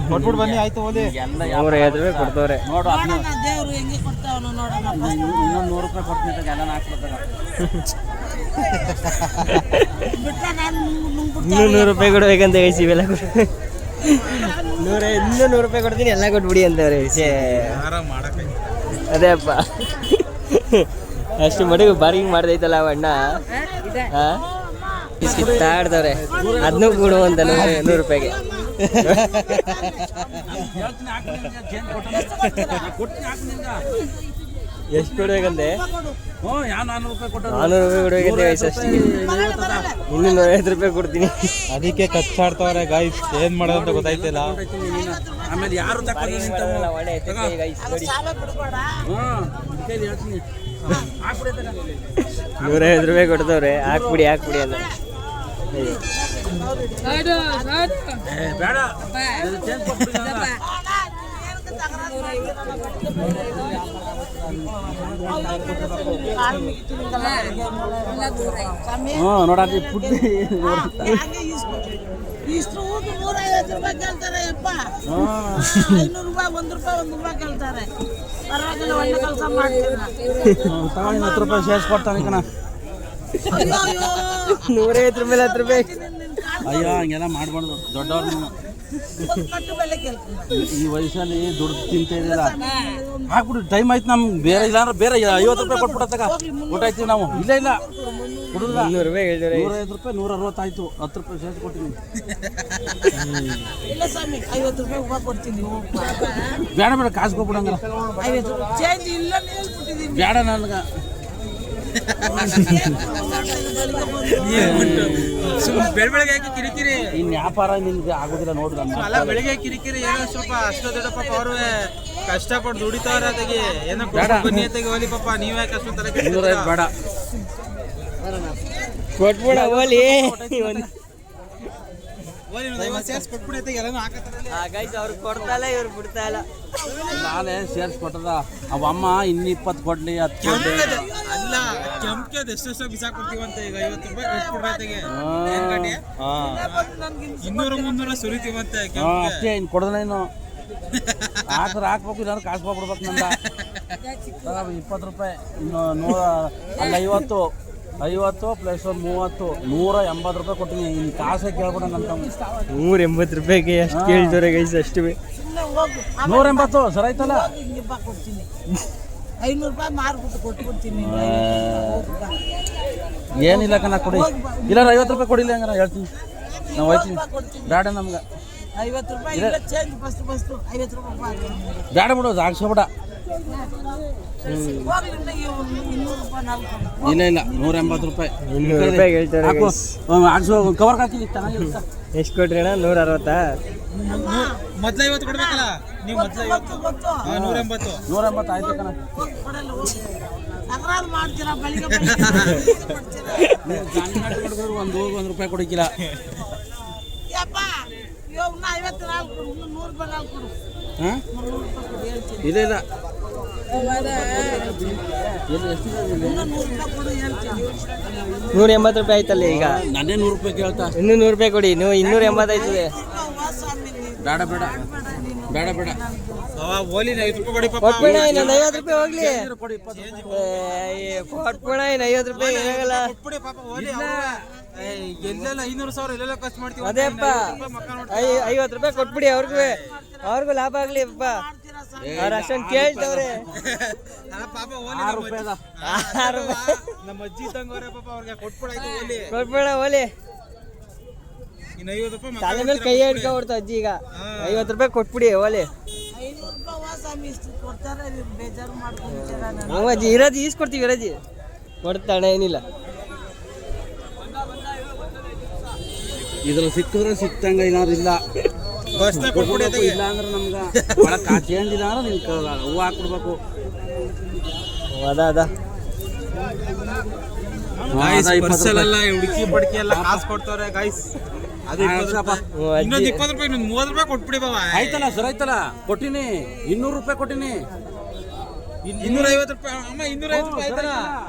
ಕೊಟ್ಬಿಟ್ಟು ಬನ್ನಿ, ಆಯ್ತು ಓದಿ. 150 ರೂಪಾಯಿ ಕೊಡ್ತವ್ರೆ. ನೋಡು, ನೋಡೋಣ ದೇವ್ರು ಹೆಂಗೆ ಕೊಡ್ತಾವನು ನೋಡೋಣ. ಇನ್ನೊಂದು 100 ರೂಪಾಯಿ ಕೊಡ್ತೀನಿ ಎಲ್ಲ ಹಾಕ್ಬಿಡ್ತಾಗ. ಬಿಟ್ಟ ನಾನು 200 ರೂಪಾಯಿ ಕೊಡ್ಬೇಕಂತ ಗೈಸ್. ಇವೆಲ್ಲ 100 ರೂಪಾಯಿ ಕೊಡ್ತೀನಿ, ಎಲ್ಲ ಕೊಟ್ಬಿಡಿ ಅಂತವ್ರೆ. ಅದೇ ಅಪ್ಪ, ಅಷ್ಟು ಮಡುಗು ಬಾರ್ಗಿಂಗ್ ಮಾಡ್ದೈತಲ್ಲ ಅವ ಅಣ್ಣ. ಕಿತ್ತಾಡ್ತವ್ರೆ. ಅದನ್ನೂ ಕೊಡು ಅಂತ 100 ರೂಪಾಯಿಗೆ. ಎಷ್ಟು ಕೊಡ್ಬೇಕಂತೆ? 400 ರೂಪಾಯಿ ಕೊಟ್ಟು 400 ರೂಪಾಯಿ ಕೊಡ್ಬೇಕಂತೆ ಗೈಸ್. ಅಷ್ಟು ಇನ್ನೂ 150 ರೂಪಾಯಿ ಕೊಡ್ತೀನಿ. ಅದಕ್ಕೆ ಕಚ್ಚಾಡ್ತವ್ರೆ ಗೈಸ್. ಏನ್ ಮಾಡೋದು ಅಂತ ಗೊತ್ತಾಯ್ತಿಲ್ಲ. ಆಮೇಲೆ ಯಾರು ತಗೊಂಡು ಒಳ್ಳೆ ಎತ್ತಿಗೆ ಗೈಸ್ ನೋಡಿ. ಸಾಲ ಬಿಡ್ಬೇಡ. 150 ರೂಪಾಯಿ ಕೊಡ್ತವ್ರೆ. ಹಾಕ್ಬಿಡಿ ಅಂತ. ಬೇಡ ನೋಡಿ ಪುಟ್ಟಿ ಇಷ್ಟು 150 ರೂಪಾಯಿ ಕೇಳ್ತಾರೆ ಅಪ್ಪ. 500 ರೂಪಾಯಿ, 1 ರೂಪಾಯಿ, 1 ರೂಪಾಯಿ ಕೇಳ್ತಾರೆ. ಪರವಾಗಿಲ್ಲ, ಒಳ್ಳೆ ಕೆಲಸ ಮಾಡ್ತೀರ. ತಗೊಂಡು 10 ರೂಪಾಯಿ ಸೇರಿಸ್ಕೊಡ್ತಾನೆ ಕಣ. 150 ರೂಪಾಯಿ 10 ರೂಪಾಯಿ. ಅಯ್ಯೋ ಹಂಗೆಲ್ಲ ಮಾಡ್ಬಾರ್ದು. ದೊಡ್ಡವ್ರನ್ನ ಕಟ್ಟು ಬೆಲೆ ಕೇಳ್ತೀನಿ. ಈ ವಯಸ್ಸಲ್ಲಿ ದುಡ್ಡು ತಿಂತ ಇದ್ದಿಲ್ಲ. ಹಾಕ್ಬಿಟ್ಟು ಟೈಮ್ ಆಯ್ತು. ನಮ್ಗೆ ಬೇರೆ ಇಲ್ಲ ಅಂದ್ರೆ ಬೇರೆ 50 ರೂಪಾಯಿ ಕೊಟ್ಬಿಡತ್ತಾಗ ಊಟ ಆಯ್ತೀವಿ ನಾವು. ಇಲ್ಲ ಕೊಡುದಿಲ್ಲ. 100 ರೂಪಾಯಿ ಹೇಳ್ತಾರೆ. 150 ರೂಪಾಯಿ 160 ಆಯ್ತು. 10 ರೂಪಾಯಿ ಸೇರಿಸಿ ಕೊಟ್ಟಿನಿ. ಇಲ್ಲ ಸ್ವಾಮಿ, 50 ರೂಪಾಯಿ ಹೂವು ಕೊಡ್ತೀನಿ. ಬೇಡ ಕಾಸು ಕೊಟ್ಬಿಡಂಗಿಲ್ಲ. 50 ರೂಪಾಯಿ ಚೇಂಜ್ ಇಲ್ಲ ಹೇಳ್ಬಿಟ್ಟಿದ್ದೀನಿ. ಬೇಡ ನನಗೆ. ಬೆಳಗ್ಗೆ ಹಾಕಿ ಕಿರಿಕಿರಿ. ಇನ್ನು ವ್ಯಾಪಾರ ನಿಮ್ಗೆ ಆಗೋದಿಲ್ಲ ನೋಡ್ರಿ. ಅಲ್ಲ, ಬೆಳಿಗ್ಗೆ ಕಿರಿಕಿರಿ ಏನೋ ಸ್ವಲ್ಪ ಅಷ್ಟು ದೊಡ್ಡ ಪಾಪ ಅವರು ಕಷ್ಟಪಟ್ಟು ದುಡಿತಾವ್ರ ತೆಗಿ. ಏನೋ ಬನ್ನಿ ತೆಗಿ ಹೋಲಿ ಪಾಪ. ನೀವೇ ಕಷ್ಟ ತರ ಬೇಡ ಕೊಟ್ಬಿಡ ಹೋಲಿ. ಕೊಟ್ಬಿಡಿ ಎಲ್ಲನೂ ಹಾಕತ್ತಾರಲ್ಲ. ಗೈಸ್ ಅವ್ರು ಕೊಡ್ತಾ ಇಲ್ಲ, ಇವ್ರು ಬಿಡ್ತಾ ಇಲ್ಲ. ನಾನೇ ಸೇರಿಸ್ಕೊಟ್ಟದ. ಅವ ಅಮ್ಮ ಇನ್ನು 20 ಕೊಡ್ಲಿ 10 ಕೊಡ್ಲಿ. ಅಲ್ಲ, ಕೆಂಪಕ್ಕೆ ಅದೆಷ್ಟೆಷ್ಟೋ ಬಿಸಾಕೊಡ್ತೀವಂತ. ಈಗ 50 ರೂಪಾಯಿ ಕೊಟ್ಬಿಡ್ಬೇಕಿಗೆ 200-300 ಸುರಿತೀವಂತೆ. ಅಷ್ಟೇ. ಇನ್ನು ಕೊಡೋದಿಲ್ಲ. ಇನ್ನು ಹಾಕ್ಬೇಕು. ಇಲ್ಲಾಂದ್ರೆ ಕಾಸು ಕೊಡ್ಬೇಕು. ನಂದ 20 ರೂಪಾಯಿ. ಇನ್ನು 50 ಪ್ಲಸ್ 30 180 ರೂಪಾಯಿ ಕೊಟ್ಟಿನಿ. ಇನ್ನು ಕಾಸೇ ಕೇಳ್ಬಿಡ ನನ್ನ ತಮ್ಮ. 180 ರೂಪಾಯಿಗೆ ಎಷ್ಟು ಕೇಳ್ತಾರೆ ಗೈಸ್. ಅಷ್ಟು 180 ಸರಿ ಆಯ್ತಲ್ಲ. ಹಿಂಗೆ ಕೊಡ್ತೀನಿ. 500 ರೂಪಾಯಿ ಮಾರ್ಬಿಟ್ಟು ಕೊಟ್ಬಿಡ್ತೀನಿ. ಏನಿಲ್ಲ ಕಣ ಕೊಡಿ. ಇಲ್ಲ 50 ರೂಪಾಯಿ ಕೊಡಿಲ್ಲ ಹಂಗಾರ ಹೇಳ್ತೀನಿ. ನಾವು ಹೋಯ್ತೀನಿ. ಬೇಡ ನಮ್ಗೆ 50 ರೂಪಾಯಿ ಇಲ್ಲ ಚೇಂಜ್. ಫಸ್ಟ್ 50 ರೂಪಾಯಿ ಬೇಡ ಬಿಡು. ಹಾಕ್ಸ್ಕೊಬೇಡ. ಹೋಗ್ಲಿ ಇನ್ನು 200 ರೂಪಾಯಿ ನಾವು ಕೊಡು. ಇಲ್ಲ ಇಲ್ಲ 180 ರೂಪಾಯಿ 200 ರೂಪಾಯಿ ಹೇಳ್ತಾರೆ ಹಾಕು guys. ಕವರ್ ಹಾಕಿ ಚೆನ್ನಾಗಿರುತ್ತಾ ಎಷ್ಟು ಕೊಟ್ರಿ ಅಣ್ಣ 160? ಮೊದ್ಲ 50 ಕೊಡ್ಬೇಕಲ್ಲ ನೀವು ಮೊದ್ಲ 50 ಗೊತ್ತು 180 180 ಆಯ್ತು ಕಣ ಹೋಗಿ ಕೊಡಲ್ಲ ಹೋಗಿ. ತಕರಾರು ಮಾಡ್ತೀರಾ ಬೆಳಿಗ್ಗೆ ಮಾಡ್ತೀರಾ ಒಂದು ರೂಪಾಯಿ ಕೊಡಕ್ಕಿಲ್ಲ ಯಪ್ಪ ಇವಾಗ 54 ಕೊಡು, ಇನ್ನು 100 ರೂಪಾಯಿ ನಾವು ಕೊಡು. ಹಾಂ 100 ರೂಪಾಯಿ ಕೊಡು ಹೇಳ್ತೀನಿ. ಇಲ್ಲ ಇಲ್ಲ ಇನ್ನು 100 ರೂಪಾಯಿ ಕೊಡು ಹೇಳ್ತೀನಿ. 180 ರೂಪಾಯಿ ಆಯ್ತಲ್ಲ ಈಗ. ನನ್ನೇ 100 ರೂಪಾಯಿ ಕೇಳ್ತಾ ಇನ್ನೂ 100 ರೂಪಾಯಿ ಕೊಡಿ, ನೀವು 280 ಆಯ್ತದೆ. ಸ್ವಾಮಿ ನೀನು ಬೇಡ ಬೇಡ ಬೇಡ ಬೇಡ ಓಲಿ 50 ರೂಪಾಯಿ ಕೊಡಿ ಪಾಪ ಕೊಟ್ಬಿಡ ಇನ್ನೊಂದು 50 ರೂಪಾಯಿ ಹೋಗ್ಲಿ. ಕೊಡಿ 20 ಕೊಟ್ಬಿಡ ಇನ್ನು 50 ರೂಪಾಯಿ ಇರಾಗಲ್ಲ. ಕೊಟ್ಬಿಡಿ ಪಾಪ ಓಲಿ ಎಲ್ಲೆಲ್ಲ 500,000 ಎಲ್ಲೆಲ್ಲ ಖರ್ಚು ಮಾಡ್ತೀವಿ ಅದೇಪ್ಪ 50 ರೂಪಾಯಿ ಕೊಟ್ಬಿಡಿ ಅವ್ರಿಗೂ ಲಾಭ ಆಗ್ಲಿ ಅಪ್ಪ. ಅವ್ರು ಅಷ್ಟೊಂದು ಕೇಳ್ತವ್ರೆ. ಅಲ್ಲ ಪಾಪ ಓಲಿ 6 ರೂಪಾಯಿ ಅದ. ನಮ್ಮ ಅಜ್ಜಿ ತಂಗೋರೆ ಪಾಪ ಅವ್ರಿಗೆ ಕೊಟ್ಬಿಡಾಯ್ತು ಓಲಿ ಕೊಟ್ಬಿಡ ಓಲಿ. ಇನ್ನು 50 ರೂಪಾಯಿ ತಲೆ ಮೇಲೆ ಕೈ ಹಿಡ್ಕೊಬಿಡ್ತು ಅಜ್ಜಿ ಈಗ. 50 ರೂಪಾಯಿ ಕೊಟ್ಬಿಡಿ ಓಲಿ. 500 ರೂಪಾಯಿ ಸ್ವಾಮಿ ಇಷ್ಟು ಕೊಡ್ತಾರೆ ನೀವು ಬೇಜಾರು ಮಾಡ್ಕೊಂತೀರ ನಾನು. ನಾವು ಅಜ್ಜಿ ಇರೋದು ಈಸ್ಕೊಡ್ತೀವಿ ಇರೋಜಿ ಕೊಡ್ತಾಳೆ ಏನಿಲ್ಲ. ಇದ್ರಲ್ಲಿ ಸಿಕ್ಕಿದ್ರೆ ಸಿಕ್ತಂಗ ಏನಾದ್ರು ಇಲ್ಲ ಬಸ್ನಾಗ ಕೊಟ್ಬಿಡಿ ಕೊಡ್ಬೇಕು. ಇಲ್ಲ ಅಂದ್ರೆ ನಮ್ಗೆ ಒಳಗೆ ಚೇಂಜ್ ಇಲ್ಲ ಅಂದ್ರೆ ನೀವು ಹೂವು ಹಾಕ್ಬಿಡ್ಬೇಕು. ಅದ ಬಸ್ಸಲ್ಲೆಲ್ಲ ಹುಡುಕಿ ಬಡ್ಕಿ ಎಲ್ಲ ಕಾಸು ಕೊಡ್ತವ್ರೆ ಗಾಯ್ಸ್. ಅದು 20 ರೂಪಾಯಿ ಇನ್ನೊಂದು 20 ರೂಪಾಯಿ ಇನ್ನೊಂದು 30 ರೂಪಾಯಿ ಕೊಟ್ಬಿಡಿ ಬಾಬಾ. ಆಯ್ತಲ್ಲ ಸರ್ ಆಯ್ತಲ್ಲ ಕೊಟ್ಟಿನಿ 200 ರೂಪಾಯಿ ಕೊಟ್ಟಿನಿ 250 ರೂಪಾಯಿ ಅಮ್ಮ 250 ರೂಪಾಯಿ ಆಯ್ತಲ್ಲ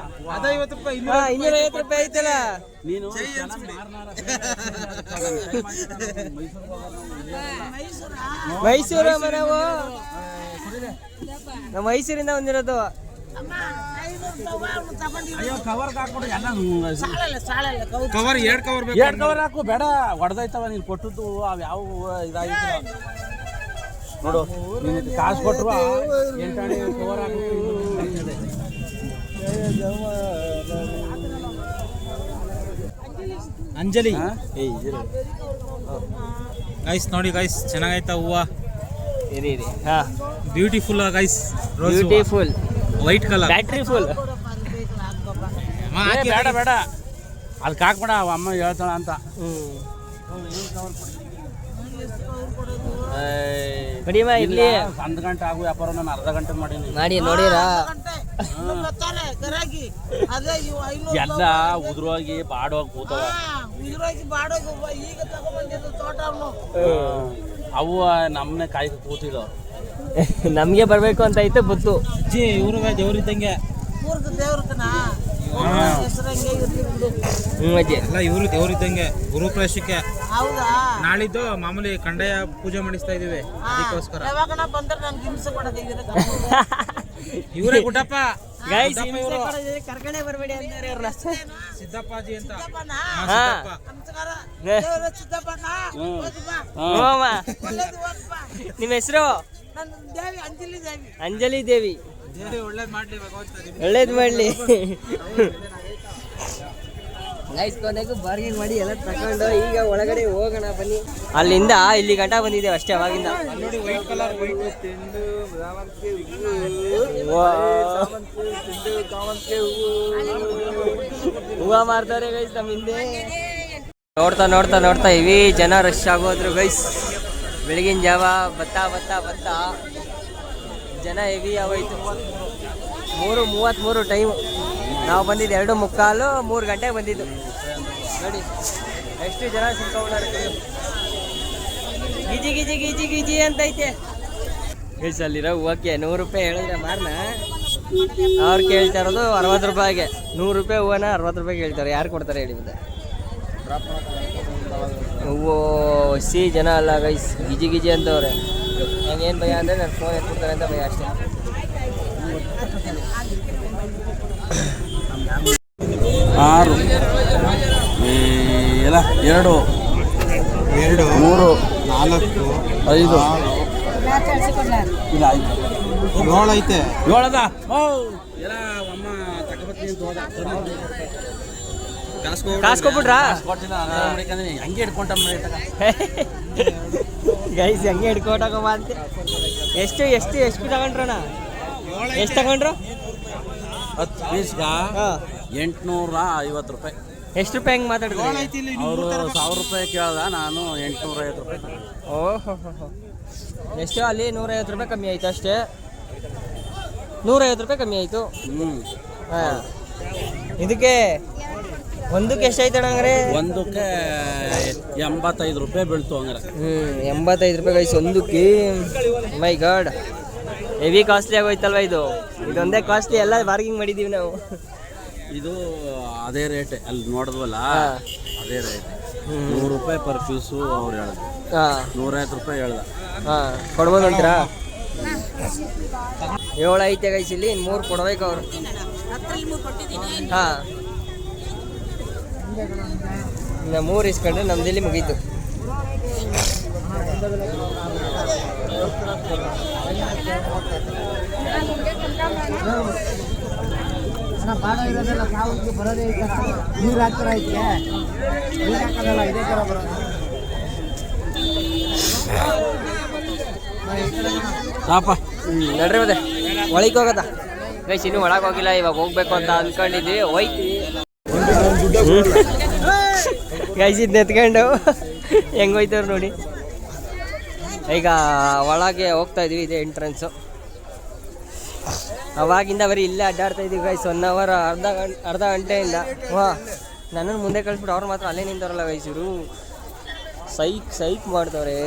ಅದ 50 ರೂಪಾಯಿ 250 ರೂಪಾಯಿ ಐತಲ್ಲ. ನೀನು ಮೈಸೂರು ನಾವು ನಮ್ಮ ಮೈಸೂರಿಂದ ಬಂದಿರೋದು. ಅಮ್ಮ 500 ರೂಪಾಯಿ ಅವ್ನು ತಗೊಂಡಿರೋ ಕವರ್ಗೆ ಹಾಕ್ಬಿಡು ಎಲ್ಲ ಸಾಳಲ್ಲ ಕೌ ಕವರ್ 2 ಕವರ್ ಬೇಕು. 2 ಕವರ್ ಹಾಕು ಬೇಡ ಹೊಡೆದೈತವ ನೀನು ಕೊಟ್ಟದ್ದು ಅವು ಯಾವ ಇದಾಗಿತ್ತು ನೋಡು. ನೀನು ಕಾಸು ಕೊಟ್ಟರು 8 ಕವರ್ ಹಾಕು. ಅಂಜಲಿ ಗೈಸ್ ನೋಡಿ ಗೈಸ್ ಚೆನ್ನಾಗೈತಾ ಹೂವ ಇರಿ ಹಾ beautiful guys beautiful white colour battery full. ಬೇಡ ಬೇಡ ಅದಕ್ಕೆ ಹಾಕ್ಬೇಡ ಅವ ಅಮ್ಮ ಹೇಳ್ತಾಳ ಅಂತ. ಕಡಿಮ ಇರ್ಲಿ. 1 ಗಂಟೆ ಆಗು ವ್ಯಾಪಾರ ನಾನು ಅರ್ಧ ಗಂಟೆ ಮಾಡೀನಿ. ಮಾಡಿ ನೋಡಿರಾ ಬರ್ತಾರೆ ಗರಾಗಿ ಅದೇ ಇವು 500 ಎಲ್ಲ ಉದುರೋಗಿ ಬಾಡೋಗಿ ಕೂತವ. ಇದ್ರಾಗಿ ಬಾಡೋಗಿ ಈಗ ತಗೊಂಡ್ಬಂದಿದ್ದು ತೋಟ ಅವನು. ಅವು ನಮ್ಮನೆ ಕಾಯ್ದು ಕೂತಿದ್ದವು. ನಮ್ಗೆ ಬರ್ಬೇಕು ಅಂತ ಐತೆ ಬುತ್ತು. ಜಿ ಇವ್ರು ದೇವ್ರಿದ್ದಂಗೆ ಊರ್ದು ದೇವ್ರಕನ ಹೆಸರಂಗೆ ಇರ್ತಿದ್ದು. ಅಜ್ಜಿ ಎಲ್ಲ ಇವರು ದೇವ್ರಿದ್ದಂಗೆ ಗುರುಪ್ರವೇಶಕ್ಕೆ ಹೌದಾ ನಾಳಿದ್ದು ಮಾಮೂಲಿ ಕಂಡಾಯ ಪೂಜೆ ಮಾಡಿಸ್ತಾ ಇದೀವಿ ಅದಕ್ಕೋಸ್ಕರ. ಯಾವಾಗನ ಬಂದ್ರೆ ನನ್ಗೆ ಹಿಂಸೆ ಕೊಡೋದು ಇವರೇ ಗುಡ್ಡಪ್ಪ ಗೈಸ್ ಕರ್ಕಣೆ ಬರಬೇಡಿ ಅಂತಾರೆ ಅವ್ರನ್ನ. ಸಿದ್ದಪ್ಪಾಜಿ ಅಂತ ಹಾ ನಮಸ್ಕಾರ ದೇವರ ಸಿದ್ದಪ್ಪನ ಹೋಗಿ ಬಾ ಹೋಮ. ಒಳ್ಳೇದು ಹೋಗಿ ಬಾ. ನಿಮ್ಮ ಹೆಸರು? ನನ್ನ ದೇವಿ ಅಂಜಲಿ ದೇವಿ. ಅಂಜಲಿ ದೇವಿ. ದೇವ್ರಿ ಒಳ್ಳೇದ್ ಮಾಡ್ಲಿ ಭಗವಂತ. ಒಳ್ಳೇದು ಮಾಡಲಿ. ಗೈಸ್ ಕೊನೆಗೂ ಬಾರ್ಗೇನ್ ಮಾಡಿ ಎಲ್ಲ ತಗೊಂಡು ಈಗ ಒಳಗಡೆ ಹೋಗೋಣ ಬನ್ನಿ. ಅಲ್ಲಿಂದ ಇಲ್ಲಿ ಗಂಟ ಬಂದಿದ್ದೇವೆ ಅಷ್ಟೇ ಅವಾಗಿಂದ. ನೋಡಿ ವೈಟ್ ಕಲರ್ ವೈಟ್ ಹೂವ ಮಾರ್ತಾರೆ ಗೈಸ್ ನಮ್ಮ ಹಿಂದೆ. ನೋಡ್ತಾ ನೋಡ್ತಾ ನೋಡ್ತಾ ಇವಿ ಜನ ರಶ್ ಆಗೋದ್ರು ಗೈಸ್. ಬೆಳಗಿನ ಜಾವ ಬತ್ತಾ ಜನ ಹೆವಿ ಆಗೋಯ್ತು. 3:33 ಟೈಮು. ನಾವು ಬಂದಿದ್ದು 2:45 3 ಗಂಟೆಗೆ ಬಂದಿದ್ದು. ನೋಡಿ ಎಷ್ಟು ಜನ ಸಿಕ್ಕೊಂಡ್ರೆ ಗಿಜಿ ಗಿಜಿ ಗಿಜಿ ಗಿಜಿ ಅಂತೈತೆ ಗೈಸ್. ಅಲ್ಲಿರೋ ಹೂವಕ್ಕೆ 100 ರೂಪಾಯಿ ಹೇಳಿದ್ರೆ ಮಾರ್ನ ಅವ್ರು ಕೇಳ್ತಾ ಇರೋದು 60 ರೂಪಾಯಿಗೆ. 100 ರೂಪಾಯಿ ಹೂವನ 60 ರೂಪಾಯಿ ಕೇಳ್ತಾರೆ. ಯಾರು ಕೊಡ್ತಾರೆ ಹೇಳಿ ಮತ್ತೆ? ಹೂವು ಸಿ ಜನ ಅಲ್ಲ ಗೈಸ್, ಗಿಜಿ ಗಿಜಿ ಅಂತವ್ರೆ. ನಂಗೇನು ಭಯ ಅಂದರೆ ನನ್ನ ಫೋನ್ ಎತ್ಕೊಡ್ತಾರೆ ಅಂತ ಭಯ ಅಷ್ಟೇ. 6 ಎಲ್ಲ 2 3 4 5 ಇಲ್ಲ ಆಯ್ತು 7 ಐತೆ 7 ಅದ. ಎಲ್ಲ ಅಮ್ಮ ತಗೋಬತ್ತೀನಿ ಅಂತ ಹೋದ. ಕಾಸು ಕೊಟ್ಬಿಟ್ರಾ? ಕೊಟ್ಟಿಲ್ಲ ಹಂಗೆ ಹಿಡ್ಕೊಂಡ ಗೈಸ್ ಹಂಗೆ ಹಿಡ್ಕೊಟಾಗಮ್ಮ ಅಂತೆ. ಎಷ್ಟು ಎಷ್ಟು ಎಷ್ಟು ತಗೊಂಡ್ರಣ? ಎಷ್ಟು ತಗೊಂಡ್ರು? 10 ಪೀಸ್ಗ ಹಾಂ 850 ರೂಪಾಯಿ. ಎಷ್ಟು ರೂಪಾಯಿ ಹೆಂಗೆ ಮಾತಾಡಿದ್ರಿ? ಅವರು 1000 ರೂಪಾಯಿ ಕೇಳ್ದ, ನಾನು 850 ರೂಪಾಯಿ. ಓಹೋ ಎಷ್ಟು? ಅಲ್ಲಿ 150 ರೂಪಾಯಿ ಕಮ್ಮಿ ಆಯಿತು ಅಷ್ಟೇ. 150 ರೂಪಾಯಿ ಕಮ್ಮಿ ಆಯಿತು. ಹಾಂ ಇದಕ್ಕೆ ಒಂದಕ್ಕೆ ಎಷ್ಟು ಆಯ್ತು ಹಂಗಾರೆ? ಒಂದಕ್ಕೆ 85 ರೂಪಾಯಿ ಬೀಳ್ತು ಹಂಗಾರೆ. 85 ರೂಪಾಯಿ ಗೈಸ್ ಒಂದಕ್ಕೆ. ಮೈ ಗಾಡ್, ಹೆವಿ ಕಾಸ್ಟ್ಲಿ ಆಗೋಯ್ತಲ್ವ ಇದು? ಇದೊಂದೇ ಕಾಸ್ಟ್ಲಿ, ಎಲ್ಲ ಬಾರ್ಗಿಂಗ್ ಮಾಡಿದ್ದೀವಿ ನಾವು. ಇದು ಅದೇ ರೇಟ್ ಅಲ್ಲಿ ನೋಡಿದ್ವಲ್ಲ, ಅದೇ ರೇಟ್. 100 ರೂಪಾಯಿ ಪರ್ ಪೀಸು ಅವ್ರು ಹೇಳಿದ್ರು. ಹಾಂ 150 ರೂಪಾಯಿ ಹೇಳ್ದ. ಹಾಂ ಕೊಡ್ಬೋದು ಅಂತೀರಾ? 7 ಐತೆ ಗೈಸ್, ಇಲ್ಲಿ ಇನ್ನು 3 ಕೊಡ್ಬೇಕು ಅವರು. ಹಾಂ ಇನ್ನು 3 ಇಸ್ಕೊಂಡ್ರೆ ನಮ್ದಿಲ್ಲಿ ಮುಗೀತು. ನಡ್ರಿ ಮತ್ತೆ ಒಳಗೆ ಹೋಗದ ಗೈಸ್. ಇನ್ನೂ ಒಳಗೆ ಹೋಗಿಲ್ಲ, ಇವಾಗ ಹೋಗ್ಬೇಕು ಅಂತ ಅನ್ಕೊಂಡಿದ್ವಿ. ಹೋಯ್ತೀವಿ ಗೈಸ್, ಇದು ಎತ್ಕೊಂಡು ಹೆಂಗೆ ಹೋಯ್ತವ್ರು ನೋಡಿ. ಈಗ ಒಳಗೆ ಹೋಗ್ತಾ ಇದೀವಿ, ಇದೆ ಎಂಟ್ರೆನ್ಸು. ಅವಾಗಿಂದ ಬರೀ ಇಲ್ಲೇ ಅಡ್ಡಾಡ್ತಾ ಇದೀವಿ ಗೈಸ್. 1 ಅವರ್, ಅರ್ಧ ಗಂಟೆಯಿಂದ. ವಾ, ನನ್ನನ್ನು ಮುಂದೆ ಕಳಿಸ್ಬಿಟ್ಟು ಅವ್ರು ಮಾತ್ರ ಅಲ್ಲೇ ನಿಂತವ್ರಲ್ಲ ಗೈಸ್. ಇವರು ಸೈಕ್ ಮಾಡ್ತವ್ರೆ.